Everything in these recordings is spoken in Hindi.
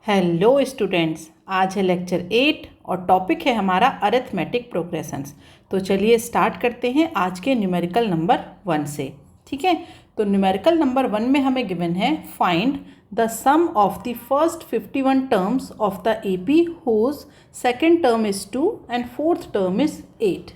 हेलो स्टूडेंट्स, आज है लेक्चर 8 और टॉपिक है हमारा अरिथमेटिक प्रोग्रेशंस। तो चलिए स्टार्ट करते हैं आज के न्यूमेरिकल नंबर 1 से। ठीक है, तो न्यूमेरिकल नंबर 1 में हमें गिवन है find the sum of the first 51 terms of the AP whose second term is 2 and fourth term is 8।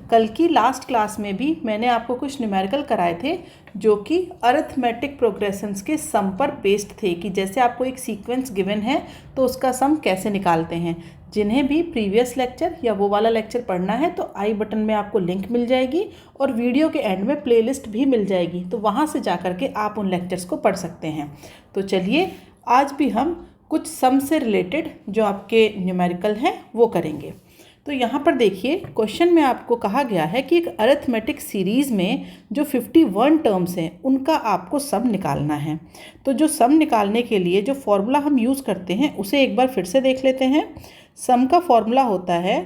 कल की लास्ट क्लास में भी मैंने आपको कुछ न्यूमेरिकल कराए थे जो कि अरिथमेटिक प्रोग्रेशंस के सम पर बेस्ड थे, कि जैसे आपको एक सीक्वेंस गिवन है तो उसका सम कैसे निकालते हैं। जिन्हें भी प्रीवियस लेक्चर या वो वाला लेक्चर पढ़ना है तो आई बटन में आपको लिंक मिल जाएगी और वीडियो के एंड में प्लेलिस्ट भी मिल जाएगी, तो वहाँ से जा कर के आप उन लेक्चर्स को पढ़ सकते हैं। तो चलिए आज भी हम कुछ सम से रिलेटेड जो आपके न्यूमेरिकल हैं वो करेंगे। तो यहाँ पर देखिए, क्वेश्चन में आपको कहा गया है कि एक अरिथमेटिक सीरीज़ में जो 51 टर्म्स हैं उनका आपको सम निकालना है। तो जो सम निकालने के लिए जो फॉर्मूला हम यूज़ करते हैं उसे एक बार फिर से देख लेते हैं। सम का फॉर्मूला होता है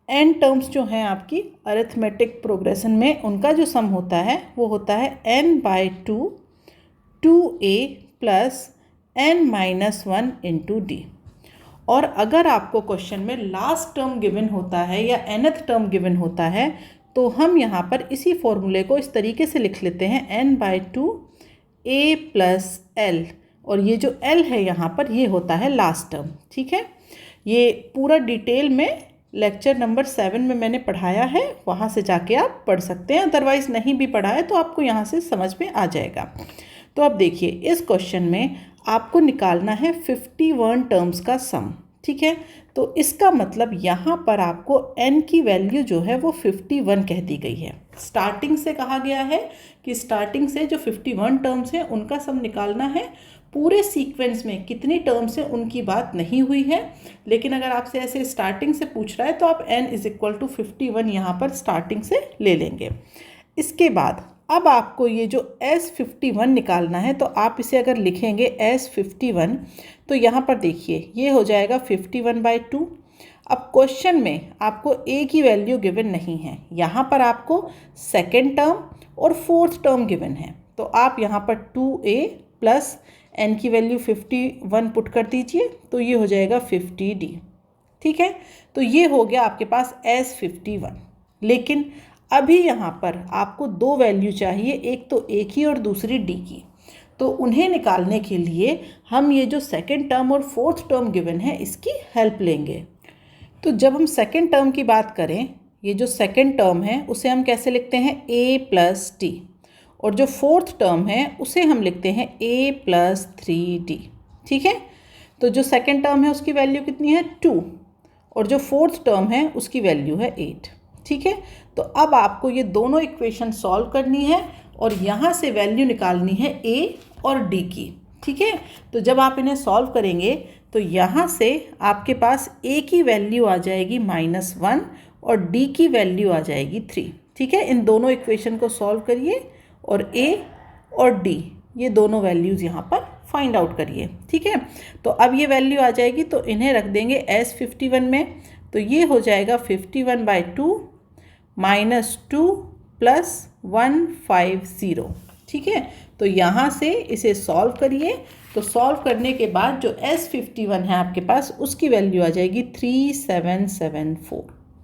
n टर्म्स जो हैं आपकी अरिथमेटिक प्रोग्रेशन में, उनका जो सम होता है वो होता है n/2 2a plus n-1 into D. और अगर आपको क्वेश्चन में लास्ट टर्म गिवन होता है या nth टर्म गिवन होता है तो हम यहाँ पर इसी फॉर्मूले को इस तरीके से लिख लेते हैं n/2 a प्लस l, और ये जो l है यहाँ पर ये होता है लास्ट टर्म। ठीक है, ये पूरा डिटेल में लेक्चर नंबर 7 में मैंने पढ़ाया है, वहाँ से जाके आप पढ़ सकते हैं। अदरवाइज़ नहीं भी पढ़ा है तो आपको यहाँ से समझ में आ जाएगा। तो अब देखिए, इस क्वेश्चन में आपको निकालना है 51 टर्म्स का सम। ठीक है, तो इसका मतलब यहाँ पर आपको n की वैल्यू जो है वो 51 कह दी गई है। स्टार्टिंग से कहा गया है कि स्टार्टिंग से जो 51 टर्म्स हैं उनका सम निकालना है। पूरे सीक्वेंस में कितनी टर्म्स हैं उनकी बात नहीं हुई है, लेकिन अगर आपसे ऐसे स्टार्टिंग से पूछ रहा है तो आप n = 51 यहाँ पर स्टार्टिंग से ले लेंगे। इसके बाद अब आपको ये जो S51 निकालना है, तो आप इसे अगर लिखेंगे S51 तो यहाँ पर देखिए ये हो जाएगा 51/2। अब क्वेश्चन में आपको a की वैल्यू गिवन नहीं है, यहाँ पर आपको सेकेंड टर्म और फोर्थ टर्म गिवन है। तो आप यहाँ पर 2a प्लस n की वैल्यू 51 पुट कर दीजिए, तो ये हो जाएगा 50d। ठीक है, तो ये हो गया आपके पास S51। लेकिन अभी यहाँ पर आपको दो वैल्यू चाहिए, एक तो a की और दूसरी d की। तो उन्हें निकालने के लिए हम ये जो सेकेंड टर्म और फोर्थ टर्म गिवन है इसकी हेल्प लेंगे। तो जब हम सेकेंड टर्म की बात करें, ये जो सेकेंड टर्म है उसे हम कैसे लिखते हैं a प्लस d, और जो फोर्थ टर्म है उसे हम लिखते हैं a प्लस 3d। ठीक है, तो जो सेकेंड टर्म है उसकी वैल्यू कितनी है 2 और जो फोर्थ टर्म है उसकी वैल्यू है 8। ठीक है, तो अब आपको ये दोनों इक्वेशन सॉल्व करनी है और यहाँ से वैल्यू निकालनी है a और d की। ठीक है, तो जब आप इन्हें सॉल्व करेंगे तो यहाँ से आपके पास a की वैल्यू आ जाएगी -1 और d की वैल्यू आ जाएगी 3। ठीक है, इन दोनों इक्वेशन को सॉल्व करिए और a और d ये दोनों वैल्यूज़ यहाँ पर फाइंड आउट करिए। ठीक है, तो अब ये वैल्यू आ जाएगी तो इन्हें रख देंगे S51 में, तो ये हो जाएगा 51/2 -2 प्लस 150। ठीक है, तो यहाँ से इसे सॉल्व करिए, तो सॉल्व करने के बाद जो S51 है आपके पास उसकी वैल्यू आ जाएगी 3774।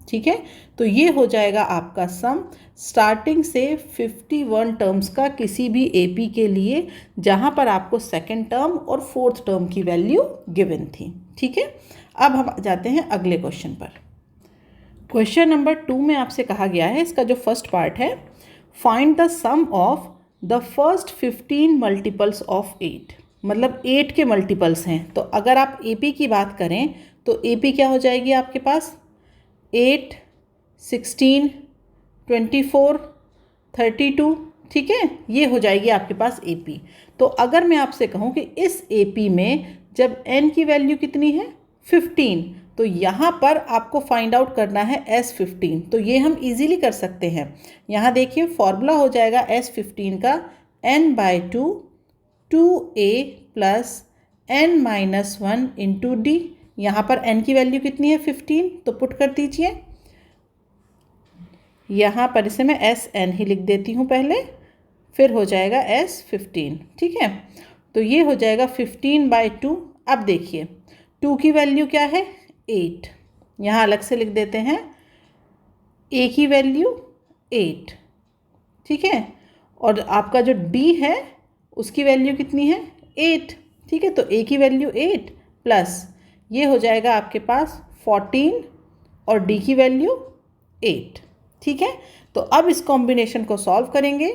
ठीक है, तो ये हो जाएगा आपका सम स्टार्टिंग से 51 टर्म्स का किसी भी एपी के लिए जहाँ पर आपको सेकेंड टर्म और फोर्थ टर्म की वैल्यू गिवन थी। ठीक है, अब हम जाते हैं अगले क्वेश्चन पर। क्वेश्चन नंबर 2 में आपसे कहा गया है, इसका जो फर्स्ट पार्ट है, find the sum of the first 15 multiples of 8। मतलब 8 के मल्टीपल्स हैं। तो अगर आप एपी की बात करें तो एपी क्या हो जाएगी आपके पास 8, 16, 24, 32। ठीक है, ये हो जाएगी आपके पास एपी। तो अगर मैं आपसे कहूँ कि इस एपी में जब n की वैल्यू कितनी है 15, तो यहाँ पर आपको फाइंड आउट करना है S15। तो ये हम इजीली कर सकते हैं। यहाँ देखिए फॉर्मूला हो जाएगा S15 का n/2 2a plus n-1 into D. यहाँ पर n की वैल्यू कितनी है 15, तो पुट कर दीजिए। यहाँ पर इसे मैं SN ही लिख देती हूँ पहले, फिर हो जाएगा S15। ठीक है, तो ये हो जाएगा 15/2। अब देखिए 2 की वैल्यू क्या है 8, यहाँ अलग से लिख देते हैं, a की वैल्यू 8, ठीक है, और आपका जो d है उसकी वैल्यू कितनी है 8, ठीक है। तो a की वैल्यू 8 प्लस ये हो जाएगा आपके पास 14 और d की वैल्यू 8, ठीक है। तो अब इस कॉम्बिनेशन को सॉल्व करेंगे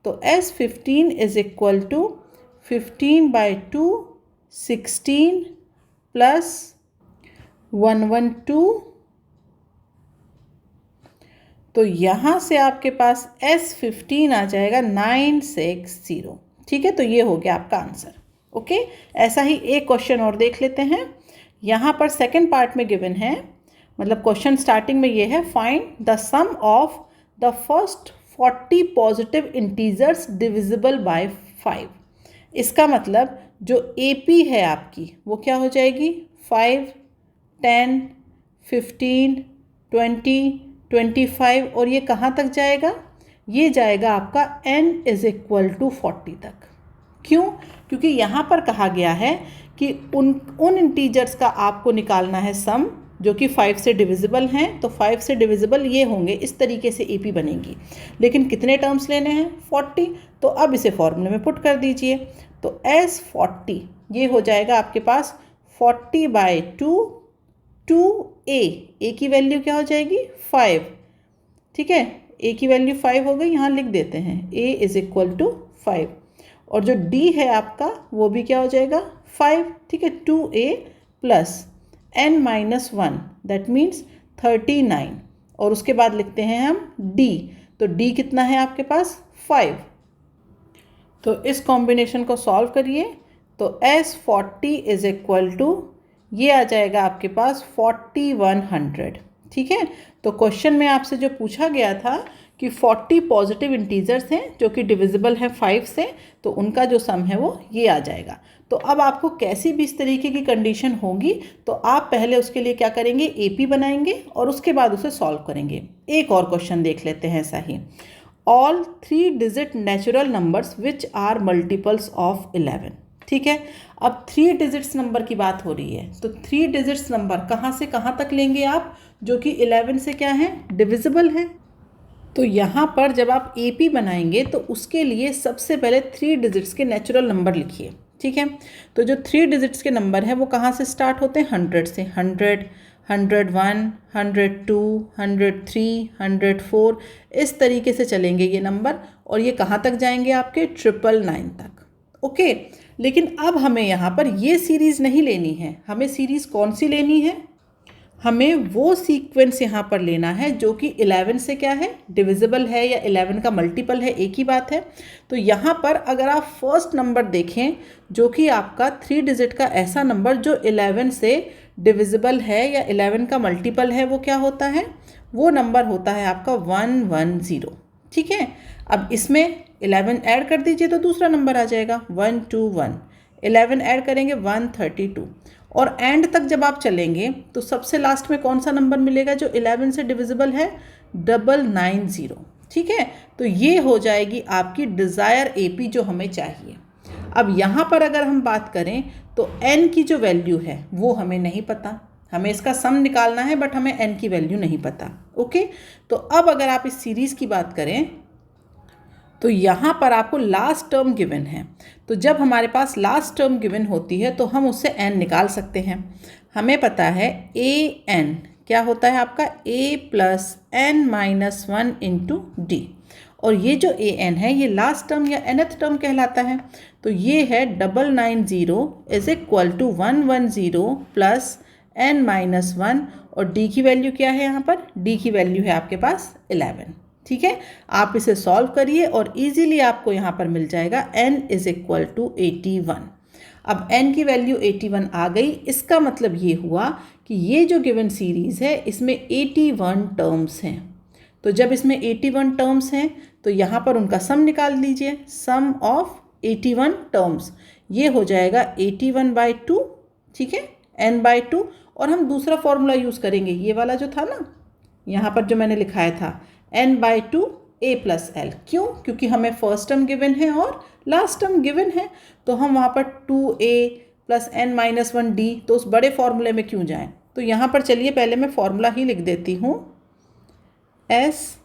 तो S15 is equal to 15/2 16 plus 112, तो यहाँ से आपके पास S15 आ जाएगा 960, ठीक है। तो ये हो गया आपका आंसर। ओके, ऐसा ही एक क्वेश्चन और देख लेते हैं। यहाँ पर सेकंड पार्ट में गिवन है, मतलब क्वेश्चन स्टार्टिंग में ये है, find the sum of the first 40 positive integers divisible by 5। इसका मतलब जो AP है आपकी वो क्या हो जाएगी 5, 10, 15, 20, 25, और ये कहाँ तक जाएगा, ये जाएगा आपका n इज इक्वल टू 40 तक। क्यों? क्योंकि यहाँ पर कहा गया है कि उन इंटीजर्स का आपको निकालना है सम जो कि 5 से डिविजिबल हैं। तो 5 से डिविजिबल ये होंगे, इस तरीके से AP बनेगी, लेकिन कितने टर्म्स लेने हैं 40। तो अब इसे फॉर्मूले में पुट कर दीजिए, तो S40 ये हो जाएगा आपके पास 40/2 2a की वैल्यू क्या हो जाएगी 5, ठीक है, a की वैल्यू 5 हो गई, यहाँ लिख देते हैं a इज इक्वल टू 5, और जो d है आपका वो भी क्या हो जाएगा 5, ठीक है, 2a plus n-1 that means 39, और उसके बाद लिखते हैं हम d, तो d कितना है आपके पास 5। तो इस कॉम्बिनेशन को सॉल्व करिए तो S40 इज इक्वल टू ये आ जाएगा आपके पास 4100, ठीक है। तो क्वेश्चन में आपसे जो पूछा गया था कि 40 पॉजिटिव इंटीजर्स हैं जो कि डिविजिबल है 5 से, तो उनका जो सम है वो ये आ जाएगा। तो अब आपको कैसी भी इस तरीके की कंडीशन होगी तो आप पहले उसके लिए क्या करेंगे AP बनाएंगे और उसके बाद उसे सॉल्व करेंगे। एक और क्वेश्चन देख लेते हैं ऐसा ही, all 3 digit natural numbers which are multiples of 11, ठीक है। अब 3 डिजिट्स नंबर की बात हो रही है, तो 3 डिजिट्स नंबर कहाँ से कहाँ तक लेंगे आप, जो कि 11 से क्या है डिविजिबल है। तो यहाँ पर जब आप AP बनाएंगे तो उसके लिए सबसे पहले 3 डिजिट्स के नेचुरल नंबर लिखिए, ठीक है। तो जो 3 डिजिट्स के नंबर हैं वो कहाँ से स्टार्ट होते हैं 100 से, 100, 101, 102, 103, 104, इस तरीके से चलेंगे ये नंबर, और ये कहाँ तक जाएंगे आपके 999 तक। ओके, लेकिन अब हमें यहाँ पर ये सीरीज़ नहीं लेनी है, हमें सीरीज़ कौन सी लेनी है, हमें वो सीक्वेंस यहाँ पर लेना है जो कि 11 से क्या है डिविजिबल है या 11 का मल्टीपल है, एक ही बात है। तो यहाँ पर अगर आप फर्स्ट नंबर देखें जो कि आपका 3 डिजिट का ऐसा नंबर जो 11 से डिविजिबल है या 11 का मल्टीपल है, वो क्या होता है, वो नंबर होता है आपका 110, ठीक है। अब इसमें 11 ऐड कर दीजिए तो दूसरा नंबर आ जाएगा 121, 11 ऐड करेंगे 132, और एंड तक जब आप चलेंगे तो सबसे लास्ट में कौन सा नंबर मिलेगा जो 11 से डिविजिबल है 990, ठीक है। तो ये हो जाएगी आपकी डिज़ायर AP जो हमें चाहिए। अब यहाँ पर अगर हम बात करें तो n की जो वैल्यू है वो हमें नहीं पता, हमें इसका सम निकालना है बट हमें n की वैल्यू नहीं पता। ओके, तो अब अगर आप इस सीरीज़ की बात करें तो यहाँ पर आपको लास्ट टर्म गिवन है, तो जब हमारे पास लास्ट टर्म गिवन होती है तो हम उससे n निकाल सकते हैं। हमें पता है an क्या होता है आपका a plus n-1 into d, और ये जो an है ये लास्ट टर्म या nth टर्म कहलाता है। तो ये है 990 is equal to 110 plus n-1, और d की वैल्यू क्या है यहाँ पर, d की वैल्यू है आपके पास 11, ठीक है। आप इसे सॉल्व करिए और इजीली आपको यहाँ पर मिल जाएगा n इज इक्वल टू 81। अब n की वैल्यू 81 आ गई, इसका मतलब ये हुआ कि ये जो गिवन सीरीज़ है इसमें 81 टर्म्स हैं। तो जब इसमें 81 टर्म्स हैं तो यहाँ पर उनका सम निकाल लीजिए, सम ऑफ 81 टर्म्स ये हो जाएगा 81/2, ठीक है, n/2, और हम दूसरा फॉर्मूला यूज़ करेंगे, ये वाला जो था ना यहाँ पर जो मैंने लिखाया था n/2 a प्लस l। क्यों? क्योंकि हमें फर्स्ट टर्म गिवन है और लास्ट टर्म गिवन है, तो हम वहाँ पर 2a plus n minus 1 D, तो उस बड़े फॉर्मूले में क्यों जाएं। तो यहाँ पर चलिए पहले मैं फॉर्मूला ही लिख देती हूँ, S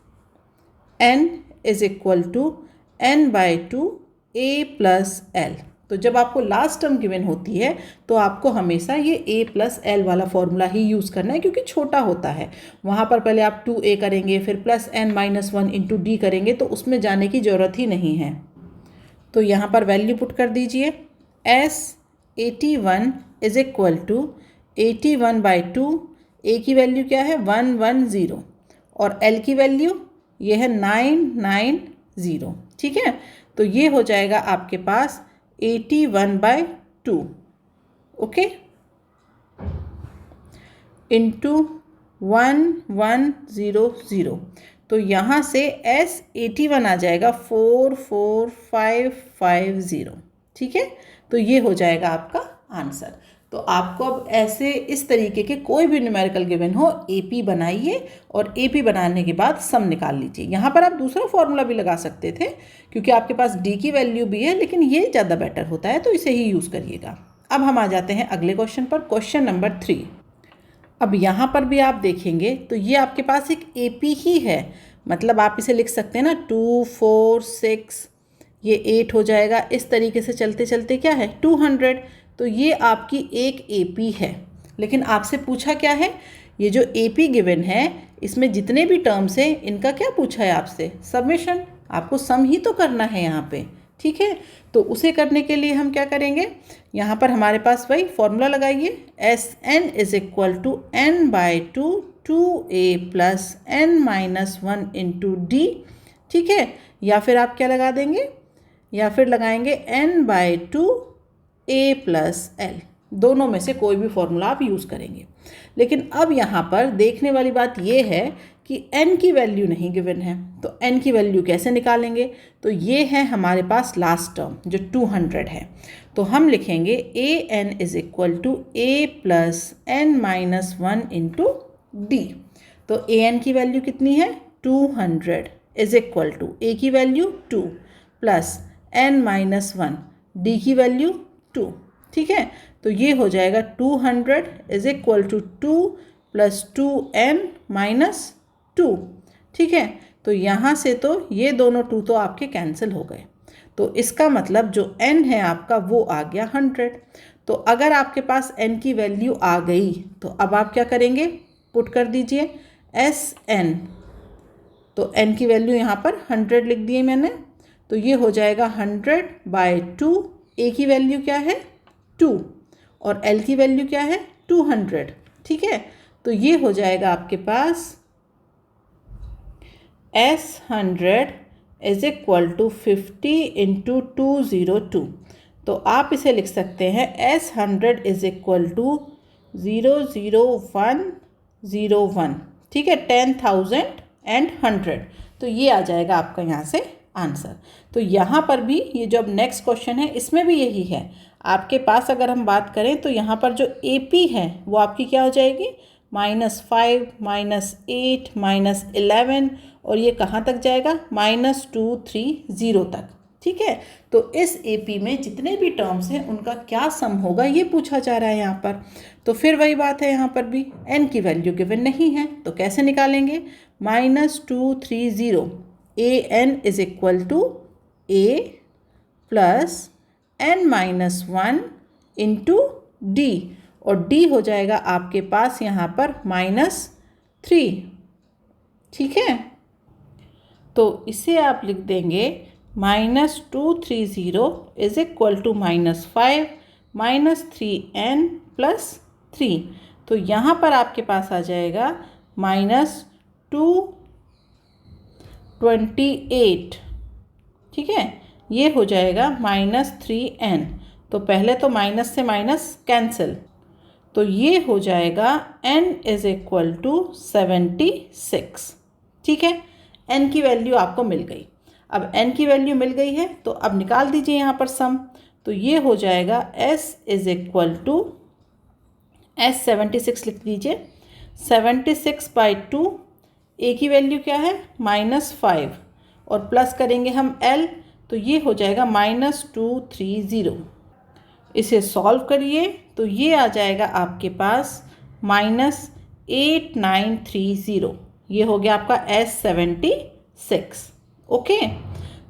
N is equal to n by 2 a plus L. तो जब आपको लास्ट टर्म गिवन होती है तो आपको हमेशा ये a प्लस एल वाला फॉर्मूला ही यूज़ करना है, क्योंकि छोटा होता है। वहाँ पर पहले आप 2a करेंगे, फिर plus n minus 1 into D करेंगे, तो उसमें जाने की ज़रूरत ही नहीं है। तो यहाँ पर वैल्यू पुट कर दीजिए, s 81 is equal to 81 by 2, a की वैल्यू क्या है 110 और l की वैल्यू ये है 990। ठीक है, तो ये हो जाएगा आपके पास 81 बाई 2, ओके, इंटू 1100। तो यहाँ से S 81 आ जाएगा 44550। ठीक है, तो ये हो जाएगा आपका आंसर। तो आपको अब ऐसे इस तरीके के कोई भी न्यूमेरिकल गिवन हो, AP बनाइए और AP बनाने के बाद सम निकाल लीजिए। यहाँ पर आप दूसरा फॉर्मूला भी लगा सकते थे, क्योंकि आपके पास D की वैल्यू भी है, लेकिन ये ज़्यादा बेटर होता है, तो इसे ही यूज़ करिएगा। अब हम आ जाते हैं अगले क्वेश्चन पर, क्वेश्चन नंबर 3। अब यहाँ पर भी आप देखेंगे तो ये आपके पास एक AP ही है, मतलब आप इसे लिख सकते हैं ना 2 4 6, ये 8 हो जाएगा। इस तरीके से चलते चलते क्या है 200। तो ये आपकी एक AP है, लेकिन आपसे पूछा क्या है, ये जो AP गिवन है इसमें जितने भी टर्म्स हैं इनका क्या पूछा है आपसे, समेशन। आपको सम ही तो करना है यहाँ पे। ठीक है, तो उसे करने के लिए हम क्या करेंगे, यहाँ पर हमारे पास वही फॉर्मूला लगाइए, S N is equal to n by 2 2a plus n minus 1 into D. ठीक है, या फिर आप क्या लगा देंगे, या फिर लगाएंगे n by 2 a plus L. दोनों में से कोई भी फॉर्मूला आप यूज़ करेंगे। लेकिन अब यहाँ पर देखने वाली बात यह है कि n की वैल्यू नहीं गिवन है, तो n की वैल्यू कैसे निकालेंगे। तो ये है हमारे पास लास्ट टर्म जो 200 है। तो हम लिखेंगे a n is equal to a plus n minus 1 into D. तो a n की वैल्यू कितनी है 200 इज इक्वल टू a की value 2 plus n minus 1, D की वैल्यू 2। ठीक है, तो ये हो जाएगा 200 is equal to 2 plus 2n minus 2। ठीक है, तो यहाँ से तो ये दोनों 2 तो आपके कैंसिल हो गए, तो इसका मतलब जो n है आपका वो आ गया 100। तो अगर आपके पास n की वैल्यू आ गई तो अब आप क्या करेंगे, पुट कर दीजिए एस n। तो n की वैल्यू यहाँ पर 100 लिख दिए मैंने, तो ये हो जाएगा 100 बाई 2। a की वैल्यू क्या है 2 और l की वैल्यू क्या है 200। ठीक है, तो ये हो जाएगा आपके पास S100 is equal to 50 into 202। तो आप इसे लिख सकते हैं S100 इज इक्वल टू 00101। ठीक है, 10,100। तो ये आ जाएगा आपका यहाँ से आंसर। तो यहाँ पर भी ये जो अब नेक्स्ट क्वेश्चन है इसमें भी यही है। आपके पास अगर हम बात करें तो यहाँ पर जो AP है वो आपकी क्या हो जाएगी -5 -8 -11, और ये कहाँ तक जाएगा -230 तक। ठीक है, तो इस AP में जितने भी टर्म्स हैं उनका क्या सम होगा ये पूछा जा रहा है यहाँ पर। तो फिर वही बात है, यहाँ पर भी n की वैल्यू गिवन नहीं है, तो कैसे निकालेंगे, -230 an is equal to a plus n minus 1 into D, और d हो जाएगा आपके पास यहाँ पर -3। ठीक है, तो इसे आप लिख देंगे -230 is equal to -5 -3n plus 3। तो यहाँ पर आपके पास आ जाएगा -228। ठीक है, ये हो जाएगा -3n। तो पहले तो माइनस से माइनस कैंसिल, तो ये हो जाएगा n इज इक्वल टू 76। ठीक है, n की वैल्यू आपको मिल गई। अब n की वैल्यू मिल गई है तो अब निकाल दीजिए यहाँ पर सम। तो ये हो जाएगा s is equal to s 76 लिख दीजिए, 76 बाई 2, a की वैल्यू क्या है -5, और प्लस करेंगे हम l, तो ये हो जाएगा -230। इसे सॉल्व करिए तो ये आ जाएगा आपके पास -8930। ये हो गया आपका S76। ओके,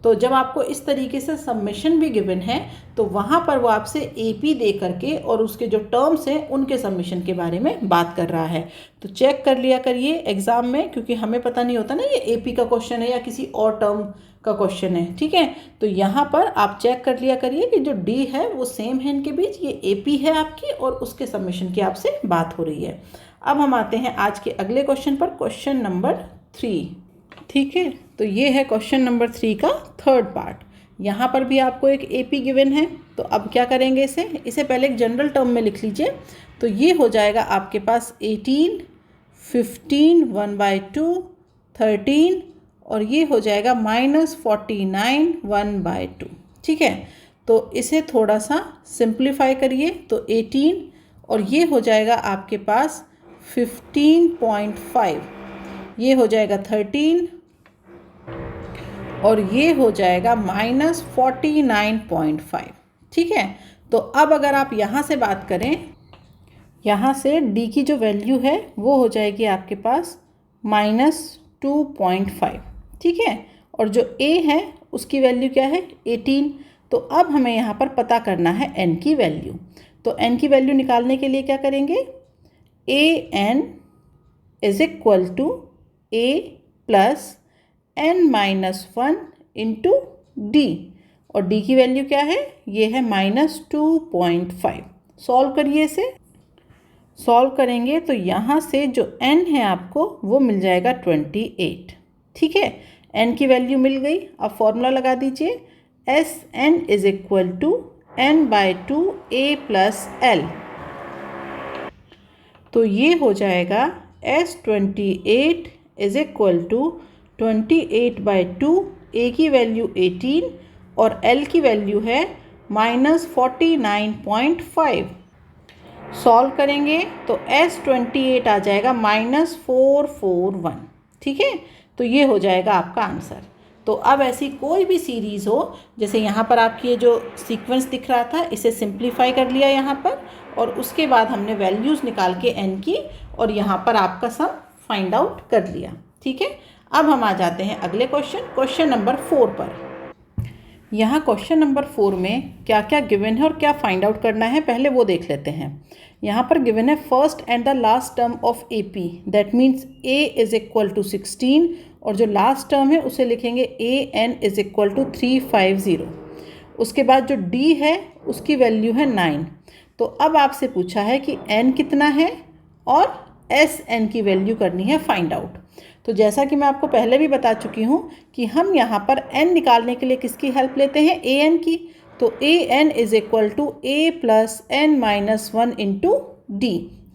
तो जब आपको इस तरीके से सबमिशन भी गिवन है तो वहाँ पर वो आपसे AP दे करके और उसके जो टर्म्स हैं उनके सबमिशन के बारे में बात कर रहा है। तो चेक कर लिया करिए एग्ज़ाम में, क्योंकि हमें पता नहीं होता ना ये AP का क्वेश्चन है या किसी और टर्म का क्वेश्चन है। ठीक है, तो यहाँ पर आप चेक कर लिया करिए कि जो D है वो सेम है इनके बीच, ये AP है आपकी और उसके सबमिशन की आपसे बात हो रही है। अब हम आते हैं आज के अगले क्वेश्चन पर, क्वेश्चन नंबर 3। ठीक है, तो ये है क्वेश्चन नंबर 3 का थर्ड पार्ट। यहाँ पर भी आपको एक AP गिवन है, तो अब क्या करेंगे, इसे पहले एक जनरल टर्म में लिख लीजिए। तो ये हो जाएगा आपके पास 18, 15, 1/2, 13 और ये हो जाएगा -49, 1/2। ठीक है, तो इसे थोड़ा सा सिंप्लीफाई करिए तो 18 और ये हो जाएगा आपके पास 15.5, ये हो जाएगा 13 और ये हो जाएगा -49.5। ठीक है, तो अब अगर आप यहाँ से बात करें, यहाँ से D की जो वैल्यू है वो हो जाएगी आपके पास -2.5। ठीक है, और जो A है उसकी वैल्यू क्या है 18। तो अब हमें यहाँ पर पता करना है N की वैल्यू। तो N की वैल्यू निकालने के लिए क्या करेंगे, AN is equal to A plus n-1 into D, और D की वैल्यू क्या है, ये है -2.5। सॉल्व करिए इसे, सॉल्व करेंगे तो यहाँ से जो n है आपको वो मिल जाएगा 28। ठीक है, n की वैल्यू मिल गई। अब फॉर्मूला लगा दीजिए, SN is equal to n/2 A plus L। तो ये हो जाएगा S28 is equal to 28/2, A की वैल्यू 18 और L की वैल्यू है -49.5। सॉल्व करेंगे तो S28 आ जाएगा -441। ठीक है, तो ये हो जाएगा आपका आंसर। तो अब ऐसी कोई भी सीरीज़ हो, जैसे यहाँ पर आपकी ये जो सीक्वेंस दिख रहा था, इसे सिंप्लीफाई कर लिया यहाँ पर और उसके बाद हमने वैल्यूज़ निकाल के n की और यहाँ पर आपका सम फाइंड आउट कर लिया। ठीक है, अब हम आ जाते हैं अगले क्वेश्चन नंबर 4 पर। यहाँ क्वेश्चन नंबर 4 में क्या क्या गिवन है और क्या फाइंड आउट करना है पहले वो देख लेते हैं। यहाँ पर गिवन है first and the last term of AP, that means A is equal to 16 और जो लास्ट टर्म है उसे लिखेंगे AN इज इक्वल टू 350। उसके बाद जो D है उसकी वैल्यू है 9। तो अब आपसे पूछा है कि N कितना है और SN की वैल्यू करनी है फाइंड आउट। तो जैसा कि मैं आपको पहले भी बता चुकी हूँ कि हम यहाँ पर n निकालने के लिए किसकी हेल्प लेते हैं, AN की। तो AN is equal to A plus n-1 into D।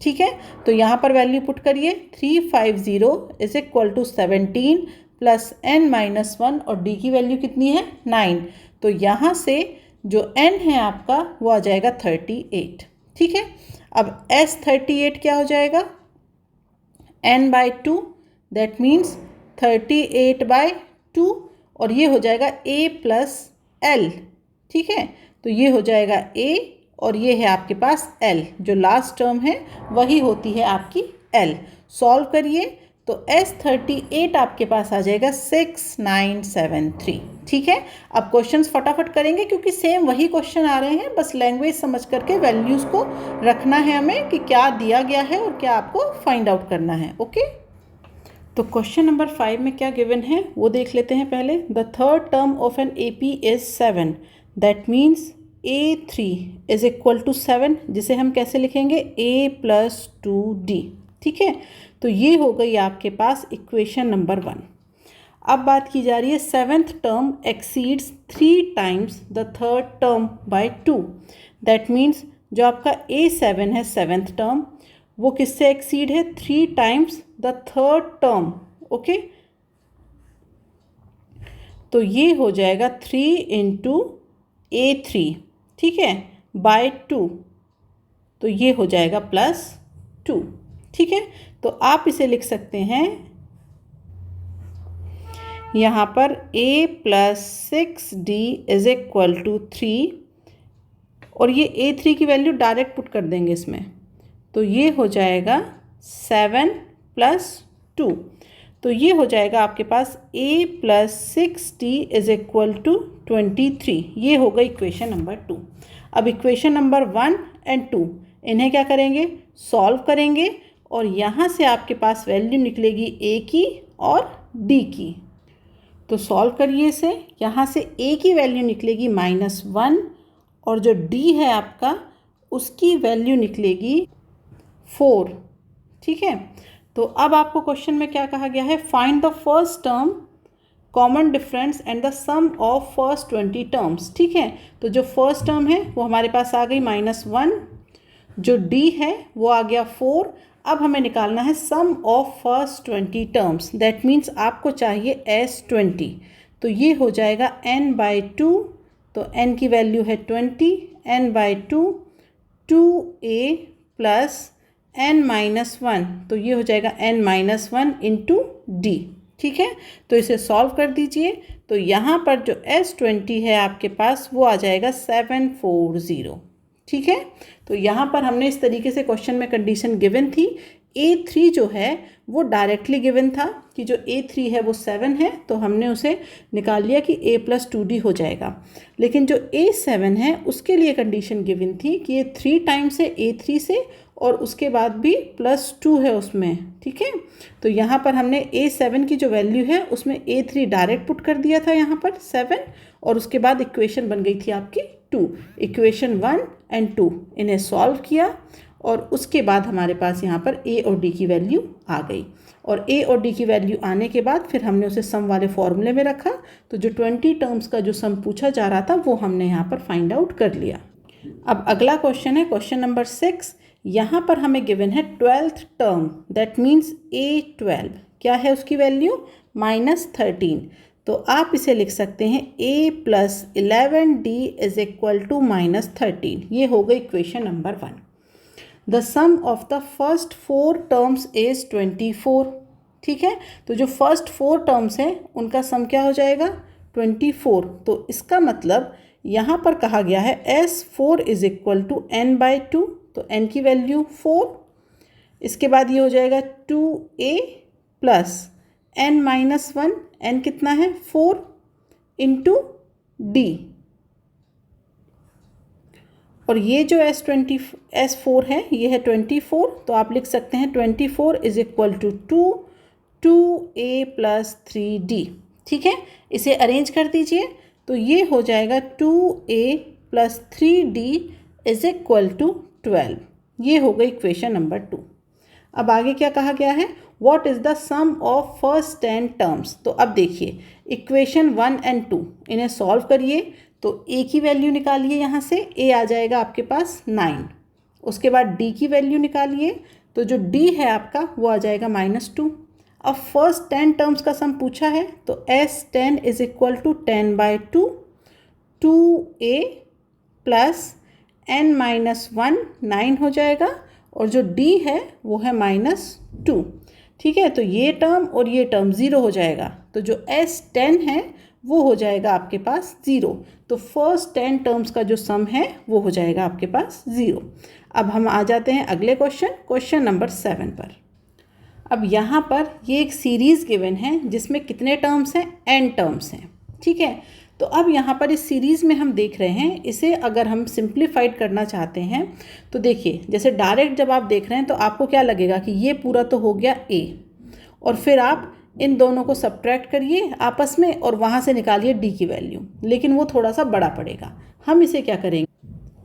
ठीक है, तो यहाँ पर वैल्यू पुट करिए, 350 is equal to 17 plus n-1 और D की वैल्यू कितनी है 9। तो यहाँ से जो n है आपका वो आ जाएगा 38। ठीक है, अब S38 क्या हो जाएगा, n/2 दैट मीन्स 38/2 और ये हो जाएगा A प्लस L। ठीक है, तो ये हो जाएगा A और ये है आपके पास L, जो लास्ट टर्म है वही होती है आपकी L। सॉल्व करिए तो S38 आपके पास आ जाएगा 6973। ठीक है, अब क्वेश्चंस फटाफट करेंगे क्योंकि सेम वही क्वेश्चन आ रहे हैं, बस लैंग्वेज समझ करके वैल्यूज़ को रखना है हमें कि क्या दिया गया है और क्या आपको फाइंड आउट करना है। ओके, तो क्वेश्चन नंबर 5 में क्या गिवन है वो देख लेते हैं पहले। The third term of an AP is 7, that means A3 is equal to 7, जिसे हम कैसे लिखेंगे A प्लस 2D। ठीक है, तो ये हो गई आपके पास इक्वेशन नंबर 1। अब बात की जा रही है seventh term exceeds 3 times the third term by 2, that means जो आपका A7 है सेवेंथ टर्म वो किससे एक्सीड है, 3 times the third term. Okay, तो ये हो जाएगा 3 इंटू A3। ठीक है, बाय 2, तो ये हो जाएगा +2। ठीक है, तो आप इसे लिख सकते हैं यहाँ पर A plus 6D is equal to 3 और ये A3 की वैल्यू डायरेक्ट पुट कर देंगे इसमें, तो ये हो जाएगा 7 + 2। तो ये हो जाएगा आपके पास A + 6D = 23। ये होगा इक्वेशन नंबर 2। अब इक्वेशन नंबर 1 और 2 इन्हें क्या करेंगे, सॉल्व करेंगे और यहाँ से आपके पास वैल्यू निकलेगी A की और D की। तो सॉल्व करिए इसे, यहाँ से A की वैल्यू निकलेगी -1 और जो D है आपका उसकी वैल्यू निकलेगी 4। ठीक है, तो अब आपको क्वेश्चन में क्या कहा गया है, find the first term common difference and the sum of first 20 terms. ठीक है, तो जो फर्स्ट टर्म है वो हमारे पास आ गई -1, जो D है वो आ गया 4। अब हमें निकालना है sum of first 20 terms, that means आपको चाहिए S20। तो ये हो जाएगा n/2, तो n की वैल्यू है 20, n/2 2a + n-1, तो ये हो जाएगा n-1 × D। ठीक है, तो इसे सॉल्व कर दीजिए। तो यहाँ पर जो S20 है आपके पास वो आ जाएगा 740। ठीक है, तो यहाँ पर हमने इस तरीके से क्वेश्चन में कंडीशन गिवन थी। A3 जो है वो डायरेक्टली गिवन था कि जो A3 है वो 7 है, तो हमने उसे निकाल लिया कि A + 2D हो जाएगा। लेकिन जो A7 है उसके लिए कंडीशन गिवन थी कि ये 3 टाइम्स है A3 से और उसके बाद भी +2 है उसमें। ठीक है, तो यहाँ पर हमने A7 की जो वैल्यू है उसमें A3 डायरेक्ट पुट कर दिया था यहाँ पर 7, और उसके बाद इक्वेशन बन गई थी आपकी 2। इक्वेशन 1 और 2 इन्हें सॉल्व किया और उसके बाद हमारे पास यहाँ पर A और D की वैल्यू आ गई, और A और D की वैल्यू आने के बाद फिर हमने उसे सम वाले फॉर्मूले में रखा। तो जो 20 टर्म्स का जो सम पूछा जा रहा था वो हमने यहाँ पर फाइंड आउट कर लिया। अब अगला क्वेश्चन है क्वेश्चन नंबर 6। यहाँ पर हमें गिवन है 12th term, that means A12। क्या है उसकी वैल्यू, -13। तो आप इसे लिख सकते हैं A + 11D = -13। ये हो गई equation number 1। The sum of the first 4 terms is 24। ठीक है, तो जो फर्स्ट 4 टर्म्स हैं उनका सम क्या हो जाएगा, 24। तो इसका मतलब यहाँ पर कहा गया है S4 = n/2, तो n की वैल्यू 4। इसके बाद ये हो जाएगा 2a + n-1, n कितना है 4 × D, और ये जो S4 है ये है 24। तो आप लिख सकते हैं 24 = 2a + 3d। ठीक है, इसे अरेंज कर दीजिए, तो ये हो जाएगा 2a + 3d = 12। ये हो गई इक्वेशन नंबर 2। अब आगे क्या कहा गया है, what is the sum of first 10 terms. तो अब देखिए इक्वेशन 1 और 2 इन्हें सॉल्व करिए। तो A की वैल्यू निकालिए, यहाँ से A आ जाएगा आपके पास 9। उसके बाद D की वैल्यू निकालिए, तो जो D है आपका वो आ जाएगा -2। अब फर्स्ट 10 टर्म्स का सम पूछा है, तो S10 = 10/2, 2a + n-1 9 हो जाएगा, और जो D है वो है -2। ठीक है, तो ये टर्म और ये टर्म 0 हो जाएगा, तो जो S10 है वो हो जाएगा आपके पास 0। तो फर्स्ट 10 टर्म्स का जो सम है वो हो जाएगा आपके पास 0। अब हम आ जाते हैं अगले क्वेश्चन नंबर 7 पर। अब यहाँ पर ये एक सीरीज़ गिवन है जिसमें कितने टर्म्स हैं, n टर्म्स हैं। ठीक है, तो अब यहाँ पर इस सीरीज़ में हम देख रहे हैं, इसे अगर हम सिंप्लीफाइड करना चाहते हैं तो देखिए जैसे डायरेक्ट जब आप देख रहे हैं तो आपको क्या लगेगा कि ये पूरा तो हो गया A, और फिर आप इन दोनों को सब्ट्रैक्ट करिए आपस में और वहाँ से निकालिए D की वैल्यू, लेकिन वो थोड़ा सा बड़ा पड़ेगा। हम इसे क्या करेंगे,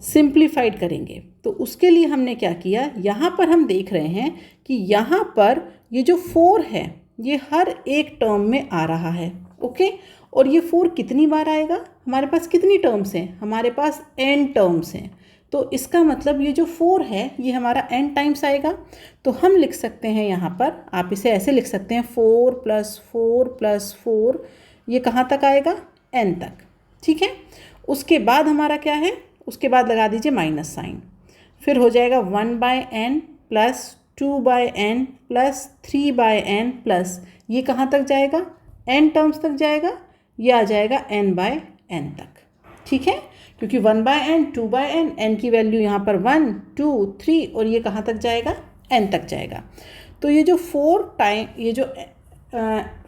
सिंप्लीफाइड करेंगे। तो उसके लिए हमने क्या किया, यहाँ पर हम देख रहे हैं कि यहाँ पर ये जो 4 है ये हर एक टर्म में आ रहा है। ओके, और ये 4 कितनी बार आएगा, हमारे पास कितनी टर्म्स हैं, हमारे पास n टर्म्स हैं। तो इसका मतलब ये जो 4 है ये हमारा n टाइम्स आएगा। तो हम लिख सकते हैं यहाँ पर, आप इसे ऐसे लिख सकते हैं 4 + 4 + 4, ये कहाँ तक आएगा, n तक। ठीक है, उसके बाद हमारा क्या है, उसके बाद लगा दीजिए माइनस साइन, फिर हो जाएगा 1/n + 2/n + 3/n प्लस ये कहाँ तक जाएगा, n टर्म्स तक जाएगा, ये आ जाएगा n/n तक। ठीक है, क्योंकि 1/n 2/n, n की वैल्यू यहाँ पर 1 2 3 और ये कहाँ तक जाएगा, n तक जाएगा। तो ये जो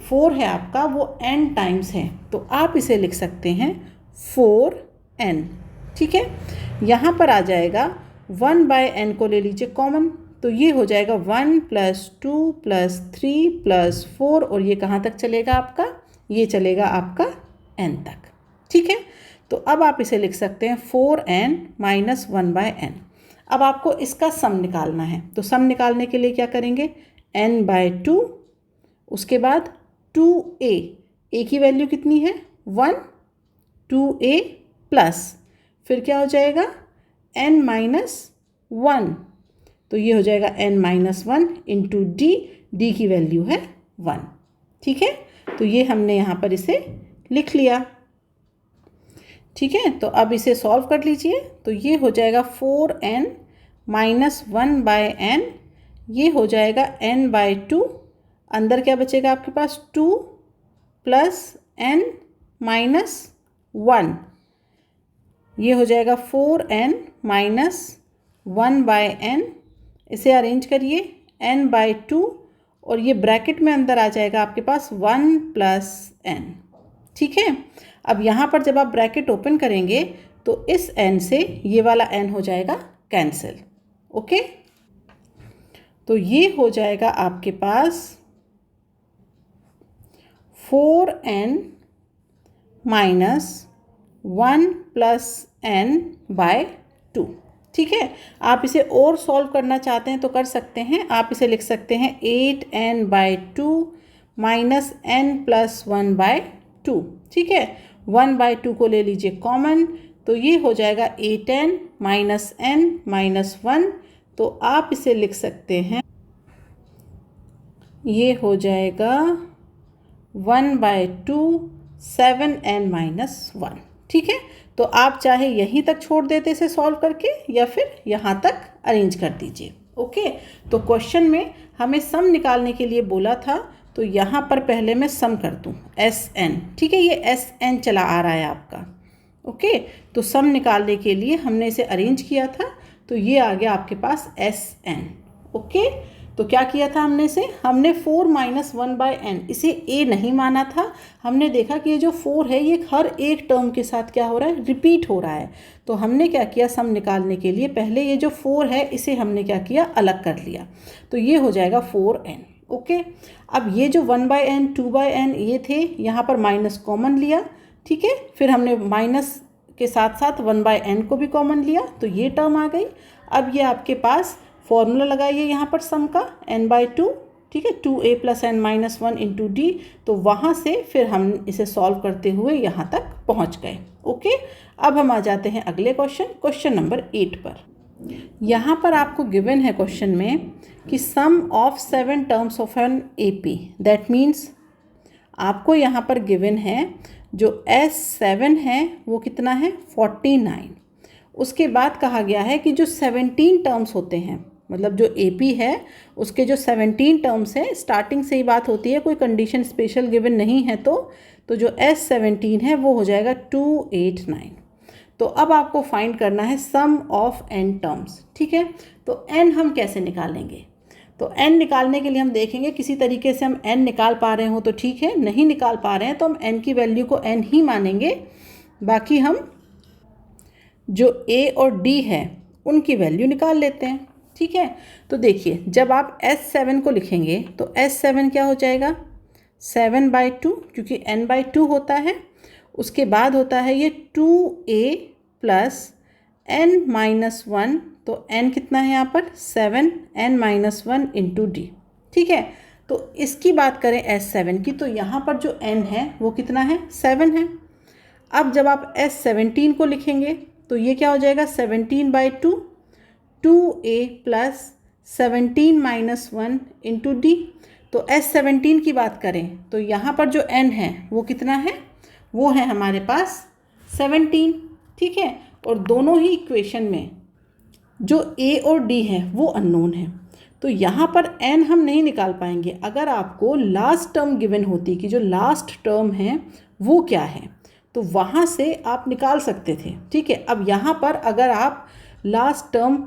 4 है आपका वो n टाइम्स है, तो आप इसे लिख सकते हैं 4n। ठीक है, यहाँ पर आ जाएगा 1/n को ले लीजिए कॉमन, तो ये हो जाएगा 1 + 2 + 3 + 4 और ये कहाँ तक चलेगा आपका, ये चलेगा आपका n तक। ठीक है, तो अब आप इसे लिख सकते हैं 4n - 1/n। अब आपको इसका सम निकालना है, तो सम निकालने के लिए क्या करेंगे, n/2, उसके बाद 2a, a की वैल्यू कितनी है 1, 2a प्लस फिर क्या हो जाएगा n - 1, तो ये हो जाएगा n - 1 इंटू d की वैल्यू है 1। ठीक है, तो ये हमने यहाँ पर इसे लिख लिया। ठीक है, तो अब इसे सॉल्व कर लीजिए, तो ये हो जाएगा 4n - 1/n, ये हो जाएगा n/2, अंदर क्या बचेगा आपके पास 2 + n - 1, ये हो जाएगा 4n - 1/n। इसे अरेंज करिए n/2 और ये ब्रैकेट में अंदर आ जाएगा आपके पास 1 + n। ठीक है, अब यहाँ पर जब आप ब्रैकेट ओपन करेंगे तो इस n से ये वाला n हो जाएगा कैंसिल। ओके, तो ये हो जाएगा आपके पास 4n - 1 + n/2। ठीक है, आप इसे और सॉल्व करना चाहते हैं तो कर सकते हैं, आप इसे लिख सकते हैं 8n/2 - n + 1/2। ठीक है, 1/2 को ले लीजिए कॉमन, तो ये हो जाएगा 8n - n - 1, तो आप इसे लिख सकते हैं, ये हो जाएगा 1/2 7n - 1। ठीक है, तो आप चाहे यहीं तक छोड़ देते इसे सॉल्व करके या फिर यहाँ तक अरेंज कर दीजिए। ओके, तो क्वेश्चन में हमें सम निकालने के लिए बोला था, तो यहाँ पर पहले मैं सम कर दूँ Sn। ठीक है, ये Sn चला आ रहा है आपका। ओके, तो सम निकालने के लिए हमने इसे अरेंज किया था, तो ये आ गया आपके पास Sn। ओके, तो क्या किया था हमने से, हमने 4 - 1/n, इसे a नहीं माना था, हमने देखा कि ये जो 4 है ये हर एक टर्म के साथ क्या हो रहा है, रिपीट हो रहा है। तो हमने क्या किया, सम निकालने के लिए पहले ये जो 4 है इसे हमने क्या किया, अलग कर लिया, तो ये हो जाएगा 4n। ओके, अब ये जो 1/n 2/n ये थे, यहाँ पर माइनस कॉमन लिया। ठीक है, फिर हमने माइनस के साथ साथ 1/n को भी कॉमन लिया, तो ये टर्म आ गई। अब ये आपके पास फॉर्मूला लगाइए यहाँ पर सम का n/2। ठीक है, 2a + n - 1 इंटू d, तो वहाँ से फिर हम इसे सॉल्व करते हुए यहाँ तक पहुँच गए। ओके, अब हम आ जाते हैं अगले क्वेश्चन नंबर 8 पर। यहाँ पर आपको गिवन है क्वेश्चन में कि sum of 7 terms of an AP, that means आपको यहाँ पर गिवन है जो S7 है वो कितना है 49। उसके बाद कहा गया है कि जो 17 टर्म्स होते हैं, मतलब जो AP है उसके जो 17 टर्म्स हैं, स्टार्टिंग से ही बात होती है, कोई कंडीशन स्पेशल गिवन नहीं है, तो जो S17 है वो हो जाएगा 289। तो अब आपको फाइंड करना है सम ऑफ n टर्म्स। ठीक है, तो n हम कैसे निकालेंगे, तो n निकालने के लिए हम देखेंगे किसी तरीके से हम n निकाल पा रहे हो तो ठीक है, नहीं निकाल पा रहे हैं तो हम n की वैल्यू को n ही मानेंगे, बाकी हम जो a और d है उनकी वैल्यू निकाल लेते हैं। ठीक है, तो देखिए जब आप S7 को लिखेंगे तो S7 क्या हो जाएगा 7/2, क्योंकि n/2 होता है। उसके बाद होता है ये 2a + n - 1, तो n कितना है यहाँ पर 7n - 1 इंटू d। ठीक है, तो इसकी बात करें S7 की, तो यहाँ पर जो n है वो कितना है 7 है। अब जब आप S17 को लिखेंगे तो ये क्या हो जाएगा 17/2, 2a + 17 - 1 इंटू d। तो S17 की बात करें तो यहाँ पर जो n है वो कितना है, वो है हमारे पास 17। ठीक है, और दोनों ही इक्वेशन में जो a और d है वो अननोन है, तो यहाँ पर n हम नहीं निकाल पाएंगे। अगर आपको लास्ट टर्म गिवन होती कि जो लास्ट टर्म है वो क्या है, तो वहाँ से आप निकाल सकते थे, ठीक है। अब यहाँ पर अगर आप लास्ट टर्म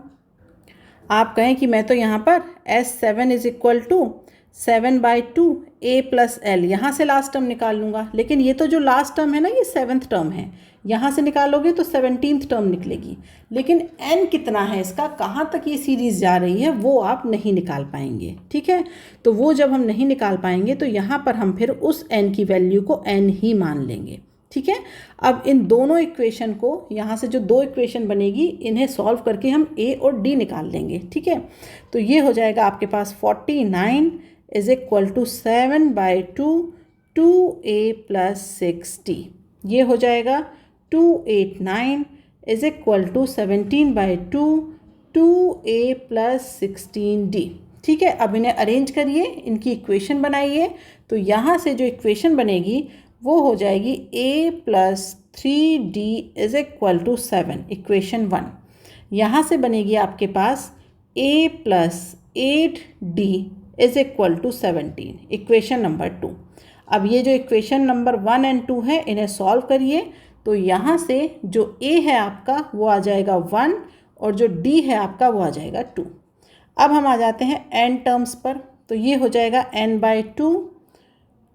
आप कहें कि मैं तो यहाँ पर S7 is equal to 7/2 A plus L यहाँ से लास्ट टर्म निकाल लूँगा, लेकिन ये तो जो लास्ट टर्म है ना, ये 7th टर्म है, यहाँ से निकालोगे तो 17th टर्म निकलेगी, लेकिन n कितना है इसका, कहाँ तक ये सीरीज़ जा रही है, वो आप नहीं निकाल पाएंगे, ठीक है। तो वो जब हम नहीं निकाल पाएंगे तो यहाँ पर हम फिर उस n की वैल्यू को n ही मान लेंगे, ठीक है। अब इन दोनों इक्वेशन को, यहाँ से जो दो इक्वेशन बनेगी, इन्हें सॉल्व करके हम a और d निकाल लेंगे, ठीक है। तो ये हो जाएगा आपके पास 49 is equal to 7/2 2a plus 6d। ये हो जाएगा 289 is equal to 17/2 2a plus 16d, ठीक है। अब इन्हें अरेंज करिए, इनकी इक्वेशन बनाइए। तो यहाँ से जो इक्वेशन बनेगी वो हो जाएगी a plus 3d is equal to 7, equation 1। यहाँ से बनेगी आपके पास a plus 8d is equal to 17, equation number 2। अब ये जो इक्वेशन नंबर 1 एंड 2 है, इन्हें सॉल्व करिए। तो यहाँ से जो a है आपका वो आ जाएगा 1 और जो d है आपका वो आ जाएगा 2। अब हम आ जाते हैं n टर्म्स पर। तो ये हो जाएगा n/2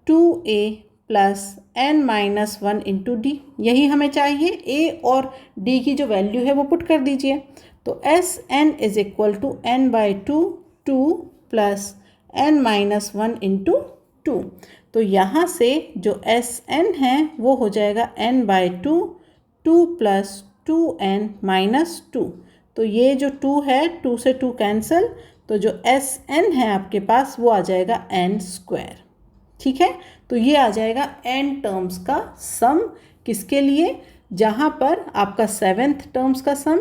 2a plus n-1 into D. यही हमें चाहिए, a और d की जो वैल्यू है वो पुट कर दीजिए। तो Sn is equal to n/2 2 plus n-1 into 2। तो यहाँ से जो Sn है वो हो जाएगा n/2 2 प्लस 2n-2। तो ये जो 2 है, 2 से 2 कैंसिल, तो जो Sn है आपके पास वो आ जाएगा n², ठीक है। तो ये आ जाएगा n टर्म्स का सम, किसके लिए, जहाँ पर आपका 7th टर्म्स का सम,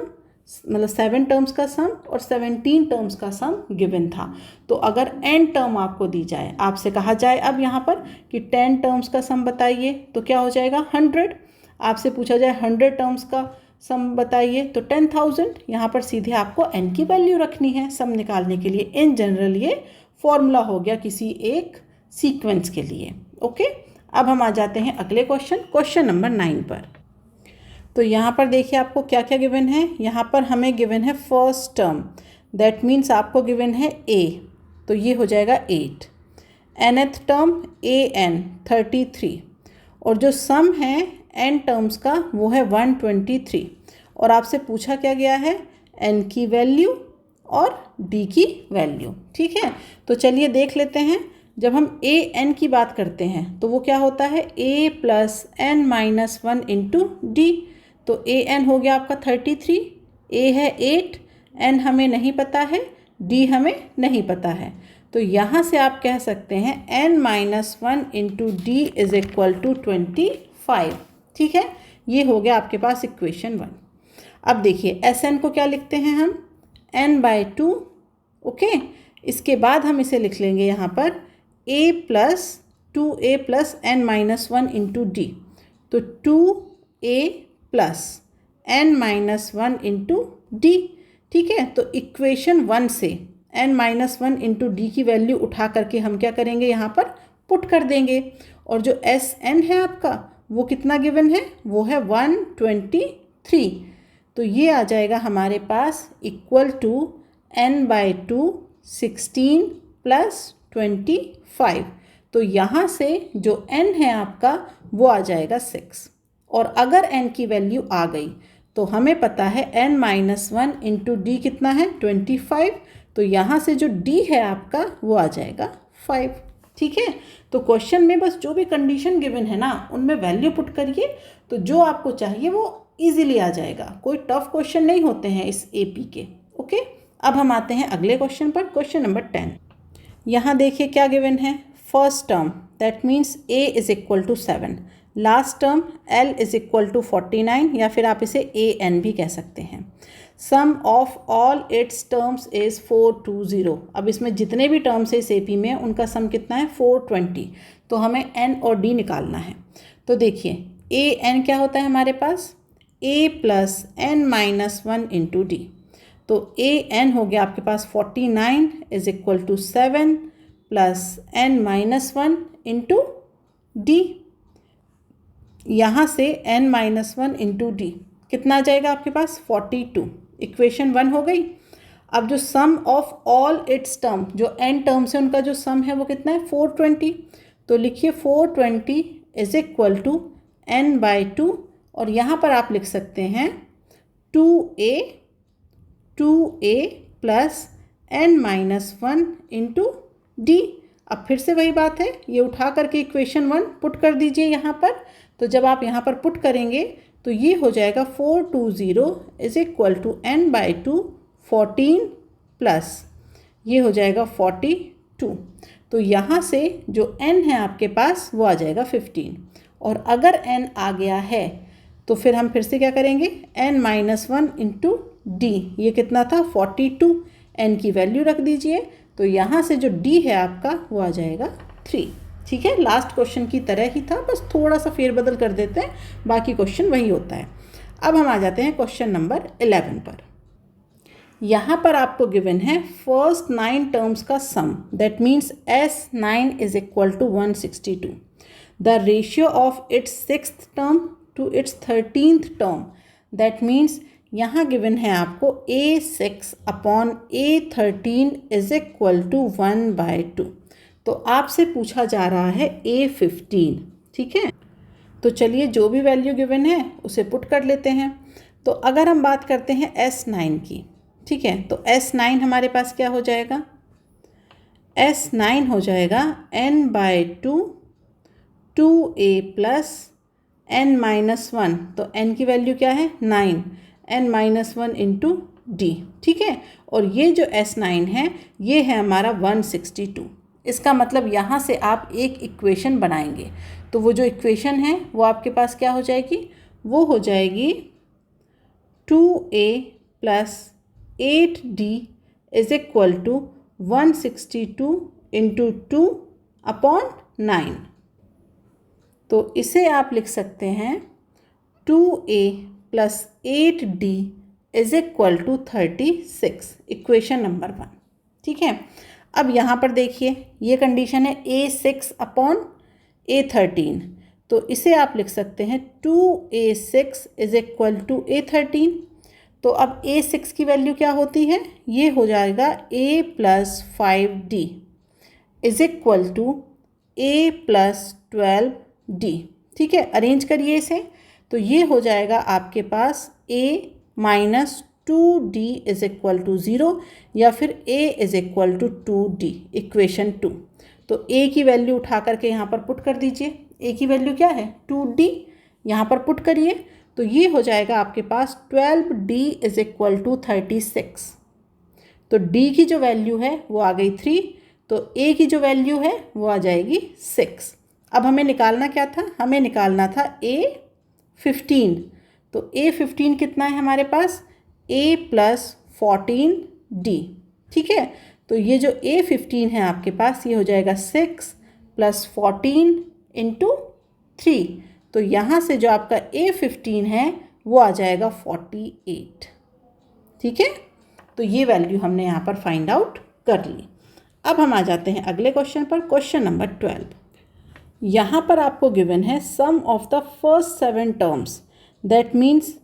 मतलब 7 टर्म्स का सम और 17 टर्म्स का सम गिवन था। तो अगर n टर्म आपको दी जाए, आपसे कहा जाए अब यहाँ पर कि 10 टर्म्स का सम बताइए, तो क्या हो जाएगा 100। आपसे पूछा जाए 100 टर्म्स का सम बताइए, तो 10,000। यहाँ पर सीधे आपको n की वैल्यू रखनी है सम निकालने के लिए। इन जनरल ये फॉर्मूला हो गया किसी एक सीक्वेंस के लिए, ओके। अब हम आ जाते हैं अगले क्वेश्चन नंबर 9 पर। तो यहाँ पर देखिए आपको क्या क्या गिवन है। यहाँ पर हमें गिवन है फर्स्ट टर्म, दैट मीन्स आपको गिवन है a, तो ये हो जाएगा 8। nth टर्म an 33, और जो सम है n टर्म्स का वो है 123। और आपसे पूछा क्या गया है, n की वैल्यू और d की वैल्यू, ठीक है। तो चलिए देख लेते हैं। जब हम an की बात करते हैं तो वो क्या होता है, a plus n-1 into D. तो an हो गया आपका 33, a है 8, n हमें नहीं पता है, d हमें नहीं पता है। तो यहाँ से आप कह सकते हैं n-1 into D is equal to 25, ठीक है। ये हो गया आपके पास इक्वेशन 1। अब देखिए Sn को क्या लिखते हैं हम, n/2, ओके। इसके बाद हम इसे लिख लेंगे यहाँ पर a plus 2a plus n-1 into D. तो 2a plus n-1 into D, ठीक है। तो इक्वेशन 1 से n-1 इंटू डी की वैल्यू उठा करके हम क्या करेंगे, यहाँ पर पुट कर देंगे। और जो Sn है आपका वो कितना गिवन है, वो है 123। तो ये आ जाएगा हमारे पास इक्वल टू n/2 16 प्लस 25। तो यहाँ से जो n है आपका वो आ जाएगा 6। और अगर n की वैल्यू आ गई तो हमें पता है n-1 इंटू डी कितना है, 25। तो यहाँ से जो d है आपका वो आ जाएगा 5, ठीक है। तो क्वेश्चन में बस जो भी कंडीशन गिवन है ना, उनमें वैल्यू पुट करिए, तो जो आपको चाहिए वो इजीली आ जाएगा। कोई टफ क्वेश्चन नहीं होते हैं इस AP के, ओके। अब हम आते हैं अगले क्वेश्चन पर, क्वेश्चन नंबर 10। यहाँ देखिए क्या गिवन है, first term that means a is equal to 7, last term l is equal to 49, या फिर आप इसे an भी कह सकते हैं। Sum of all its terms is 420। अब इसमें जितने भी टर्म्स है इस AP में उनका सम कितना है, 420। तो हमें n और d निकालना है। तो देखिए an क्या होता है हमारे पास, a plus n-1 into D. तो an हो गया आपके पास 49 is equal to 7 plus n-1 into D. यहाँ से n-1 इंटू डी कितना आ जाएगा आपके पास 42। इक्वेशन 1 हो गई। अब जो सम ऑफ ऑल इट्स टर्म, जो n टर्म्स है उनका जो सम है वो कितना है 420। तो लिखिए 420 इज इक्वल टू n/2 और यहाँ पर आप लिख सकते हैं 2a plus n-1 into D. अब फिर से वही बात है, ये उठा करके इक्वेशन 1 पुट कर दीजिए यहाँ पर। तो जब आप यहाँ पर पुट करेंगे तो ये हो जाएगा 420 is equal to n/2 14 plus ये हो जाएगा 42। तो यहाँ से जो n है आपके पास वो आ जाएगा 15। और अगर n आ गया है तो फिर हम फिर से क्या करेंगे, n-1 इंटू डी, ये कितना था 42, n की वैल्यू रख दीजिए। तो यहाँ से जो d है आपका वो आ जाएगा 3। ठीक है, लास्ट क्वेश्चन की तरह ही था, बस थोड़ा सा फेरबदल कर देते हैं, बाकी क्वेश्चन वही होता है। अब हम आ जाते हैं क्वेश्चन नंबर 11 पर। यहाँ पर आपको गिवन है फर्स्ट 9 टर्म्स का sum, that means S9 is equal to 162। The ratio of its 6th term to its 13th term, that means यहाँ गिवन है आपको A6 upon A13 is equal to 1/2। तो आपसे पूछा जा रहा है A15। ठीक है, तो चलिए जो भी वैल्यू गिवन है उसे पुट कर लेते हैं। तो अगर हम बात करते हैं S9 की, ठीक है, तो S9 हमारे पास क्या हो जाएगा, S9 हो जाएगा n/2 2a प्लस n-1। तो n की वैल्यू क्या है 9, n-1 इंटू डी। ठीक है, और ये जो S9 है ये है हमारा 162। इसका मतलब यहाँ से आप एक इक्वेशन बनाएंगे, तो वो जो इक्वेशन है वो आपके पास क्या हो जाएगी, वो हो जाएगी 2a plus 8d is equal to 162 into 2 upon 9। तो इसे आप लिख सकते हैं 2a plus 8d is equal to 36, equation number 1। ठीक है, अब यहाँ पर देखिए ये कंडीशन है A6 अपॉन A13, तो इसे आप लिख सकते हैं 2a6 is equal to A13। तो अब A6 की वैल्यू क्या होती है, ये हो जाएगा a plus 5d is equal to a plus 12d। ठीक है, अरेंज करिए इसे, तो ये हो जाएगा आपके पास a minus 2d is equal to 0 या फिर a is equal to 2d, equation 2। तो a की वैल्यू उठा करके यहाँ पर पुट कर दीजिए। a की वैल्यू क्या है 2d, यहाँ पर पुट करिए, तो ये हो जाएगा आपके पास 12d इज इक्वल टू 36। तो d की जो वैल्यू है वो आ गई 3, तो a की जो वैल्यू है वो आ जाएगी 6। अब हमें निकालना क्या था, हमें निकालना था A15। तो A15 कितना है हमारे पास, a प्लस 14d। ठीक है, तो ये जो A15 है आपके पास ये हो जाएगा 6 प्लस 14 इंटू 3। तो यहाँ से जो आपका A15 है वो आ जाएगा 48। ठीक है, तो ये वैल्यू हमने यहाँ पर फाइंड आउट कर ली। अब हम आ जाते हैं अगले क्वेश्चन पर, क्वेश्चन नंबर 12। यहाँ पर आपको गिवन है sum of the first 7 terms, that means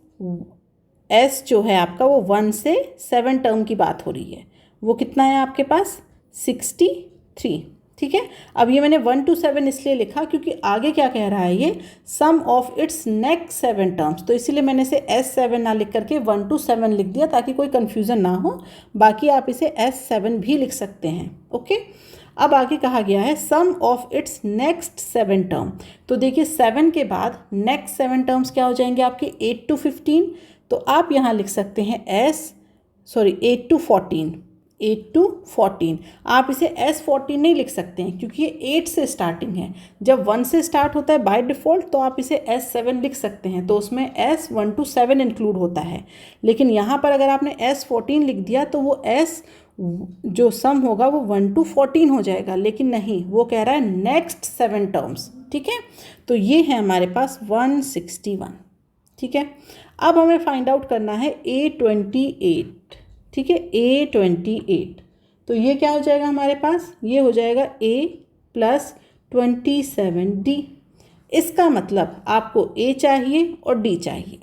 S जो है आपका वो 1 से 7 टर्म की बात हो रही है, वो कितना है आपके पास 63। ठीक है, अब ये मैंने 1 to 7 इसलिए लिखा क्योंकि आगे क्या कह रहा है ये सम ऑफ इट्स नेक्स्ट 7 टर्म्स, तो इसीलिए मैंने इसे S7 ना लिख करके 1 to 7 लिख दिया ताकि कोई कन्फ्यूज़न ना हो। बाकी आप इसे S7 भी लिख सकते हैं। ओके, अब आगे कहा गया है sum of its next 7 term. तो देखिए 7 के बाद नेक्स्ट 7 टर्म्स क्या हो जाएंगे आपके 8 to 15। तो आप यहाँ लिख सकते हैं 8 to 14। आप इसे S14 नहीं लिख सकते हैं क्योंकि ये 8 से स्टार्टिंग है। जब 1 से स्टार्ट होता है बाय डिफ़ॉल्ट तो आप इसे S7 लिख सकते हैं, तो उसमें S1 to 7 इंक्लूड होता है। लेकिन यहाँ पर अगर आपने S14 लिख दिया तो वो S जो सम होगा वो 1 to 14 हो जाएगा, लेकिन नहीं, वो कह रहा है नेक्स्ट 7 टर्म्स। ठीक है, तो ये है हमारे पास 161। ठीक है, अब हमें फाइंड आउट करना है A28। ठीक है, A28, तो ये क्या हो जाएगा हमारे पास, ये हो जाएगा A प्लस 27D। इसका मतलब आपको A चाहिए और D चाहिए।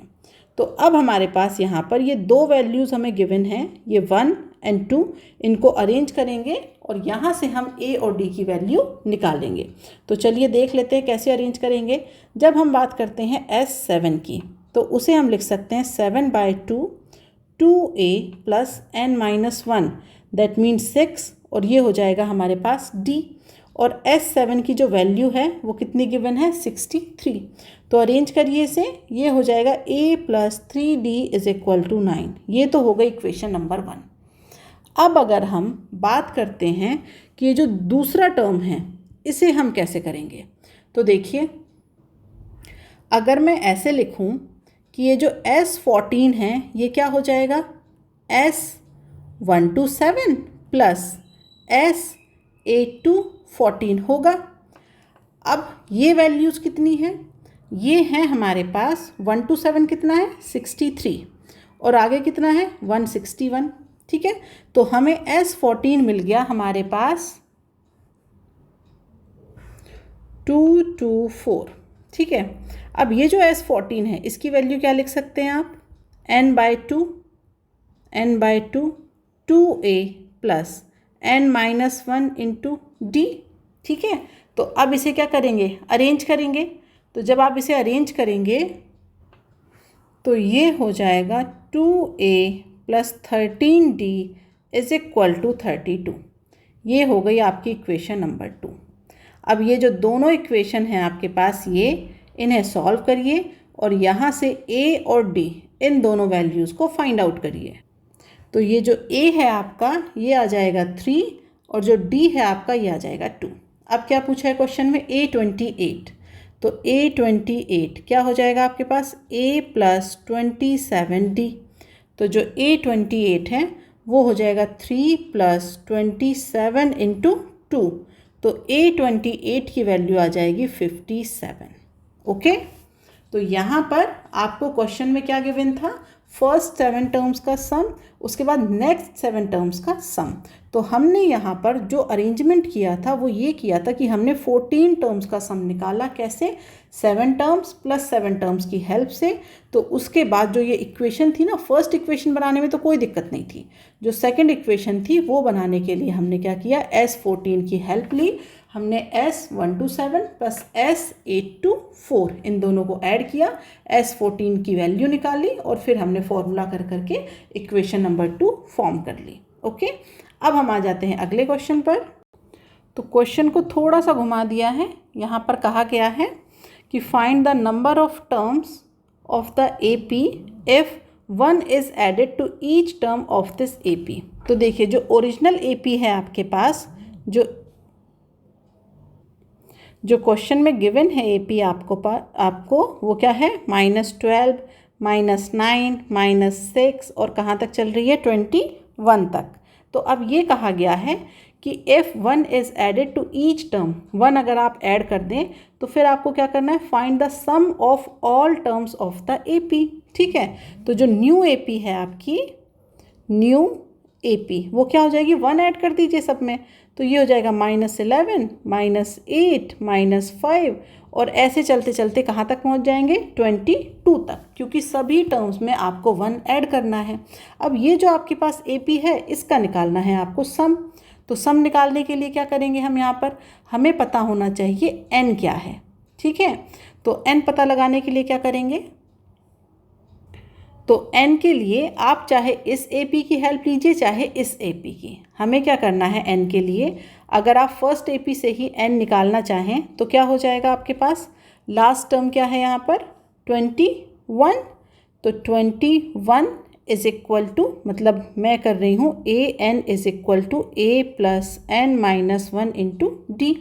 तो अब हमारे पास यहाँ पर ये दो वैल्यूज़ हमें गिवन हैं, ये 1 एंड 2, इनको अरेंज करेंगे और यहाँ से हम A और D की वैल्यू निकालेंगे। तो चलिए देख लेते हैं कैसे अरेंज करेंगे। जब हम बात करते हैं S7 की, तो उसे हम लिख सकते हैं 7/2 2A plus n-1, that means 6, और ये हो जाएगा हमारे पास D। और S7 की जो वैल्यू है वो कितनी गिवन है, 63। तो अरेंज करिए इसे, ये हो जाएगा A plus 3D is equal to 9। ये तो हो गई इक्वेशन नंबर 1। अब अगर हम बात करते हैं कि ये जो दूसरा टर्म है इसे हम कैसे करेंगे, तो देखिए अगर मैं ऐसे लिखूं कि ये जो S14 है ये क्या हो जाएगा, S1 to 7 plus S8 to 14 होगा। अब ये वैल्यूज़ कितनी हैं, ये हैं हमारे पास 1 to 7 कितना है, 63, और आगे कितना है, 161। ठीक है, तो हमें S14 मिल गया हमारे पास 224। ठीक है, अब ये जो S14 है इसकी वैल्यू क्या लिख सकते हैं आप, n/2 2A plus n-1 into D। ठीक है, तो अब इसे क्या करेंगे, अरेंज करेंगे। तो जब आप इसे अरेंज करेंगे तो ये हो जाएगा 2A plus 13D is equal to 32। ये हो गई आपकी इक्वेशन नंबर 2। अब ये जो दोनों इक्वेशन हैं आपके पास, ये इन्हें सॉल्व करिए और यहाँ से A और D इन दोनों वैल्यूज़ को फाइंड आउट करिए। तो ये जो A है आपका ये आ जाएगा 3 और जो D है आपका ये आ जाएगा 2। अब क्या पूछा है क्वेश्चन में, A28। तो A28 क्या हो जाएगा आपके पास, A प्लस 27D। तो जो A28 है वो हो जाएगा 3 प्लस 27 इंटू 2। तो A28 की वैल्यू आ जाएगी 57। ओके, तो यहाँ पर आपको क्वेश्चन में क्या गिवन था, फर्स्ट 7 टर्म्स का सम, उसके बाद नेक्स्ट 7 टर्म्स का सम। तो हमने यहाँ पर जो अरेंजमेंट किया था वो ये किया था कि हमने 14 टर्म्स का सम निकाला। कैसे, 7 टर्म्स प्लस 7 टर्म्स की हेल्प से। तो उसके बाद जो ये इक्वेशन थी ना, फर्स्ट इक्वेशन बनाने में तो कोई दिक्कत नहीं थी, जो सेकंड इक्वेशन थी वो बनाने के लिए हमने क्या किया, S14 की हेल्प ली। हमने S1 to 7 plus S8 to 4 इन दोनों को ऐड किया, S14 की वैल्यू निकाली और फिर हमने फॉर्मूला कर करके इक्वेशन नंबर 2 फॉर्म कर ली। ओके, अब हम आ जाते हैं अगले क्वेश्चन पर। तो क्वेश्चन को थोड़ा सा घुमा दिया है, यहाँ पर कहा गया है कि find the number of terms of the AP if 1 is added to each term of this AP। तो देखिए जो ओरिजिनल AP है आपके पास, जो क्वेश्चन में गिवन है AP आपको वो क्या है, -12, -9, -6 और कहाँ तक चल रही है, 21 तक। तो अब ये कहा गया है कि if 1 is added to each term, 1 अगर आप ऐड कर दें तो फिर आपको क्या करना है, find the sum of all terms of the AP। ठीक है, तो जो न्यू AP है आपकी, न्यू AP वो क्या हो जाएगी, 1 ऐड कर दीजिए सब में, तो ये हो जाएगा -11, -8, -5 और ऐसे चलते चलते कहाँ तक पहुँच जाएंगे, 22 तक, क्योंकि सभी टर्म्स में आपको 1 ऐड करना है। अब ये जो आपके पास AP है इसका निकालना है आपको सम। तो सम निकालने के लिए क्या करेंगे हम, यहाँ पर हमें पता होना चाहिए n क्या है। ठीक है, तो n पता लगाने के लिए क्या करेंगे, तो n के लिए आप चाहे इस AP की हेल्प लीजिए चाहे इस AP की। हमें क्या करना है n के लिए, अगर आप फर्स्ट AP से ही n निकालना चाहें तो क्या हो जाएगा आपके पास, लास्ट टर्म क्या है यहाँ पर, 21। तो 21 इज इक्वल टू, मतलब मैं कर रही हूँ AN is equal to A plus n-1 into D।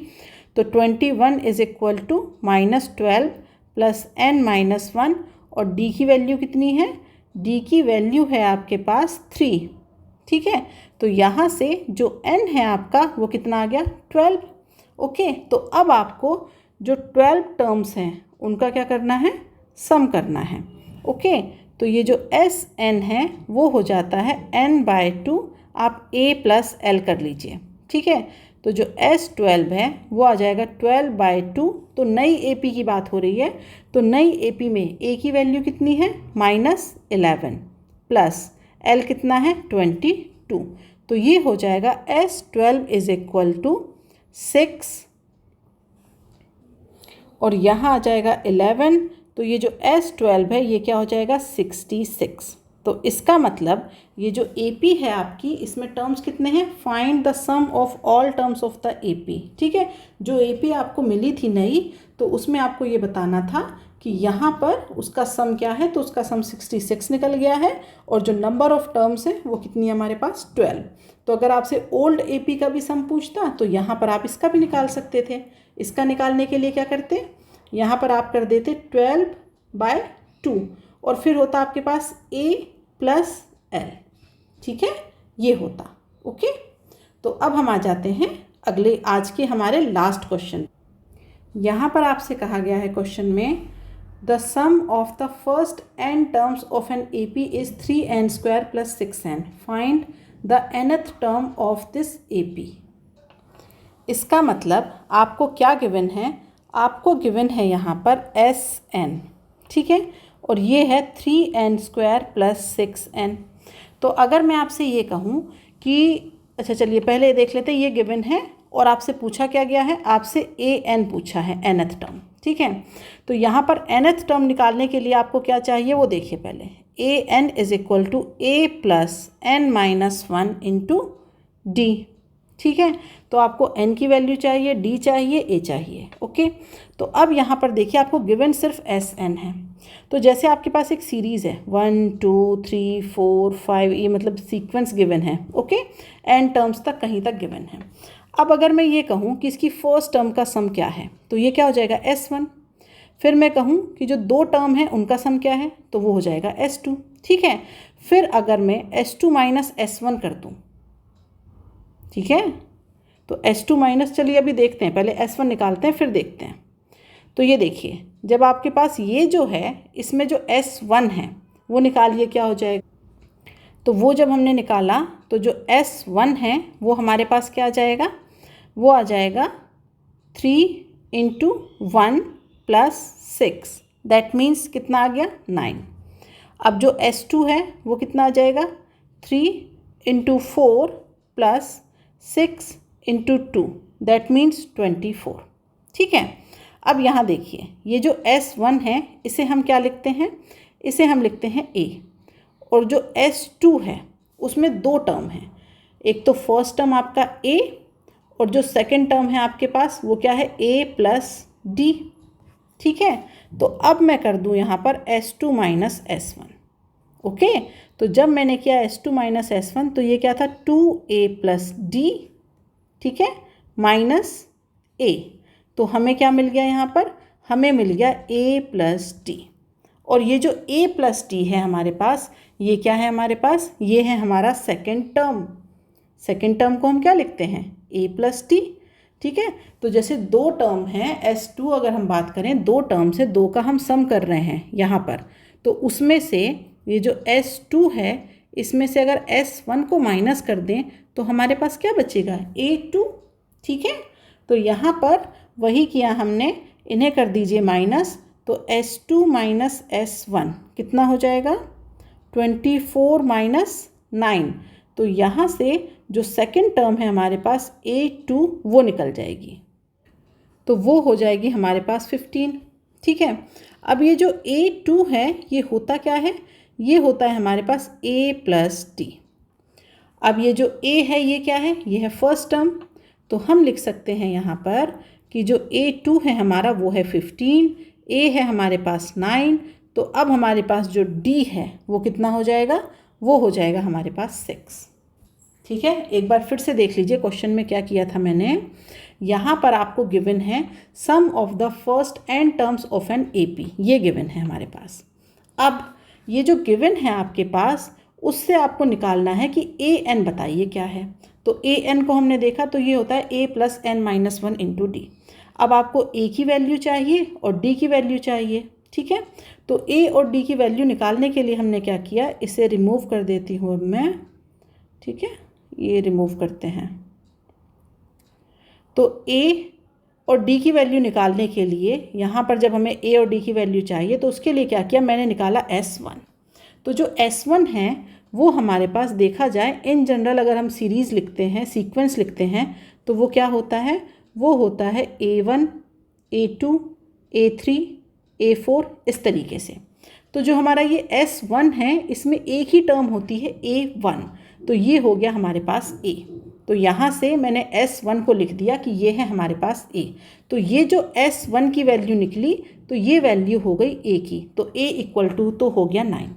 तो 21 is equal to -12 plus n-1 और D की वैल्यू कितनी है, D की वैल्यू है आपके पास 3। ठीक है, तो यहाँ से जो n है आपका वो कितना आ गया, 12। ओके, तो अब आपको जो 12 टर्म्स हैं उनका क्या करना है, सम करना है। ओके, तो ये जो SN है वो हो जाता है n/2, आप A प्लस L कर लीजिए। ठीक है, तो जो S12 है वो आ जाएगा 12/2। तो नई AP की बात हो रही है, तो नई AP में A की वैल्यू कितनी है -11 प्लस L कितना है 22। तो ये हो जाएगा S12 = 6 और यहाँ आ जाएगा 11। तो ये जो S12 है ये क्या हो जाएगा 66। तो इसका मतलब ये जो AP है आपकी, इसमें टर्म्स कितने हैं, find the sum of all terms of the AP। ठीक है, जो AP आपको मिली थी नई, तो उसमें आपको ये बताना था कि यहाँ पर उसका सम क्या है, तो उसका सम 66 निकल गया है और जो नंबर ऑफ टर्म्स है वो कितनी है हमारे पास 12। तो अगर आपसे ओल्ड AP का भी सम पूछता तो यहाँ पर आप इसका भी निकाल सकते थे। इसका निकालने के लिए क्या करते, यहाँ पर आप कर देते 12/2 और फिर होता आपके पास A + L। ठीक है, ये होता। ओके, तो अब हम आ जाते हैं अगले आज के हमारे लास्ट क्वेश्चन। यहाँ पर आपसे कहा गया है क्वेश्चन में, the sum of the first n terms of an AP is 3n² + 6n। Find the nth term of this AP। इसका मतलब आपको क्या गिवन है, आपको गिवन है यहाँ पर Sn। ठीक है, और ये है 3n² + 6n। तो अगर मैं आपसे ये कहूँ कि अच्छा चलिए पहले देख लेते हैं, ये गिवन है और आपसे पूछा क्या गया है, आपसे an पूछा है nth टर्म। ठीक है, तो यहाँ पर nth टर्म निकालने के लिए आपको क्या चाहिए वो देखिए पहले। an = a + n - 1 × d। ठीक है, तो आपको n की वैल्यू चाहिए, d चाहिए, a चाहिए। ओके, तो अब यहाँ पर देखिए आपको गिवन सिर्फ Sn है। तो जैसे आपके पास एक सीरीज़ है 1 2 3 4 5, ये मतलब सीक्वेंस गिवन है। ओके, n टर्म्स तक कहीं तक गिवन है। अब अगर मैं ये कहूँ कि इसकी फर्स्ट टर्म का सम क्या है, तो ये क्या हो जाएगा S1। फिर मैं कहूँ कि जो दो टर्म है उनका सम क्या है, तो वो हो जाएगा S2। ठीक है, फिर अगर मैं S2 - S1 कर दूँ, ठीक है, तो S2 माइनस, चलिए अभी देखते हैं, पहले S1 निकालते हैं फिर देखते हैं। तो ये देखिए, जब आपके पास ये जो है इसमें जो S1 है वो निकालिए क्या हो जाएगा, तो वो जब हमने निकाला तो जो S1 है वो हमारे पास क्या आ जाएगा, वो आ जाएगा 3 × 1 + 6, दैट मीन्स कितना आ गया 9। अब जो S2 है वो कितना आ जाएगा 3 × 4 + 6 × 2, दैट मीन्स 24। ठीक है, अब यहाँ देखिए ये जो S1 है इसे हम क्या लिखते हैं, इसे हम लिखते हैं A। और जो S2 है उसमें दो टर्म हैं, एक तो फर्स्ट टर्म आपका A और जो सेकंड टर्म है आपके पास वो क्या है A + D। ठीक है, तो अब मैं कर दूँ यहाँ पर S2 - S1। ओके, तो जब मैंने किया S2 - S1 तो ये क्या था 2A + D। ठीक है, -A, तो हमें क्या मिल गया यहाँ पर, हमें मिल गया A + D। और ये जो A + D है हमारे पास, ये क्या है हमारे पास, ये है हमारा सेकंड टर्म। सेकंड टर्म को हम क्या लिखते हैं A + D। ठीक है, तो जैसे दो टर्म हैं S2, अगर हम बात करें दो टर्म से, दो का हम सम कर रहे हैं यहाँ पर, तो उसमें से ये जो S2 है इसमें से अगर S1 को माइनस कर दें तो हमारे पास क्या बचेगा A2। ठीक है, तो यहाँ पर वही किया हमने, इन्हें कर दीजिए माइनस, तो S2 - S1 कितना हो जाएगा 24 - 9। तो यहाँ से जो सेकंड टर्म है हमारे पास A2 वो निकल जाएगी, तो वो हो जाएगी हमारे पास 15। ठीक है, अब ये जो A2 है ये होता क्या है, ये होता है हमारे पास A + D। अब ये जो A है ये क्या है, ये है फर्स्ट टर्म, तो हम लिख सकते हैं यहाँ पर कि जो A2 है हमारा वो है 15, A है हमारे पास 9, तो अब हमारे पास जो D है वो कितना हो जाएगा, वो हो जाएगा हमारे पास 6। ठीक है, एक बार फिर से देख लीजिए क्वेश्चन में क्या किया था मैंने। यहाँ पर आपको गिवन है sum of the first n terms of an AP, ये गिवन है हमारे पास। अब ये जो गिवन है आपके पास उससे आपको निकालना है कि an बताइए क्या है। तो an को हमने देखा तो ये होता है A + n - 1 × D। अब आपको A की वैल्यू चाहिए और D की वैल्यू चाहिए। ठीक है, तो A और D की वैल्यू निकालने के लिए हमने क्या किया, इसे रिमूव कर देती हूँ अब मैं। ठीक है, ये रिमूव करते हैं। तो ए और डी की वैल्यू निकालने के लिए यहाँ पर जब हमें ए और डी की वैल्यू चाहिए तो उसके लिए क्या किया, मैंने निकाला S1। तो जो S1 है वो हमारे पास देखा जाए इन जनरल अगर हम सीरीज़ लिखते हैं, सीक्वेंस लिखते हैं, तो वो क्या होता है, वो होता है A1 A2 A3 A4 इस तरीके से। तो जो हमारा ये S1 है इसमें एक ही टर्म होती है A1, तो ये हो गया हमारे पास A। तो यहाँ से मैंने S1 को लिख दिया कि ये है हमारे पास A। तो ये जो S1 की वैल्यू निकली तो ये वैल्यू हो गई A की, तो A इक्वल टू तो हो गया 9।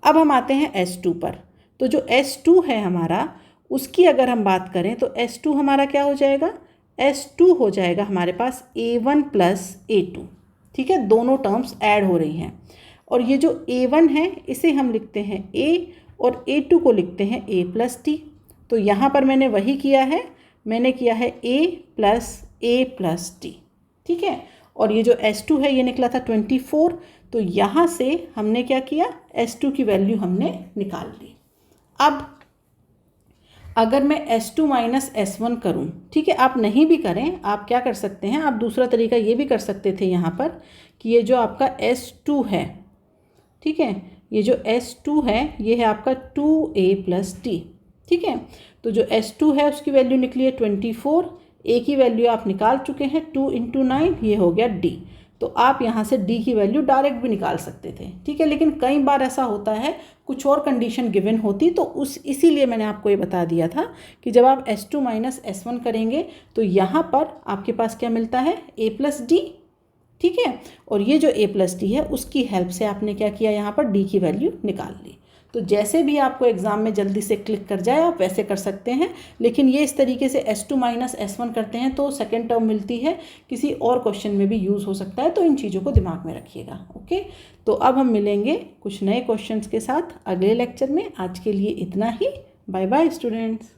अब हम आते हैं S2 पर। तो जो S2 है हमारा, उसकी अगर हम बात करें तो S2 हमारा क्या हो जाएगा, S2 हो जाएगा हमारे पास A1 प्लस A2। ठीक है, दोनों टर्म्स ऐड हो रही हैं। और ये जो A1 है इसे हम लिखते हैं A और A2 को लिखते हैं A प्लस T। तो यहाँ पर मैंने वही किया है, मैंने किया है A प्लस T। ठीक है, और ये जो S2 है ये निकला था 24। तो यहाँ से हमने क्या किया, S2 की वैल्यू हमने निकाल ली। अब अगर मैं S2 माइनस S1 करूँ, ठीक है, आप नहीं भी करें, आप क्या कर सकते हैं, आप दूसरा तरीका ये भी कर सकते थे यहाँ पर कि ये जो आपका S2 है, ठीक है, ये जो S2 है ये है आपका 2A प्लस T। ठीक है, तो जो S2 है उसकी वैल्यू निकली है 24, A की वैल्यू आप निकाल चुके हैं 2 × 9, ये हो गया D। तो आप यहाँ से D की वैल्यू डायरेक्ट भी निकाल सकते थे। ठीक है, लेकिन कई बार ऐसा होता है कुछ और कंडीशन गिवन होती, तो इसीलिए मैंने आपको ये बता दिया था कि जब आप S2 माइनस S1 करेंगे तो यहाँ पर आपके पास क्या मिलता है, A प्लस D। ठीक है, और ये जो A प्लस डी है उसकी हेल्प से आपने क्या किया, यहाँ पर D की वैल्यू निकाल ली। तो जैसे भी आपको एग्ज़ाम में जल्दी से क्लिक कर जाए आप वैसे कर सकते हैं, लेकिन ये इस तरीके से S2 माइनस S1 करते हैं तो सेकेंड टर्म मिलती है, किसी और क्वेश्चन में भी यूज़ हो सकता है, तो इन चीज़ों को दिमाग में रखिएगा। ओके, तो अब हम मिलेंगे कुछ नए क्वेश्चंस के साथ अगले लेक्चर में। आज के लिए इतना ही। Bye bye students.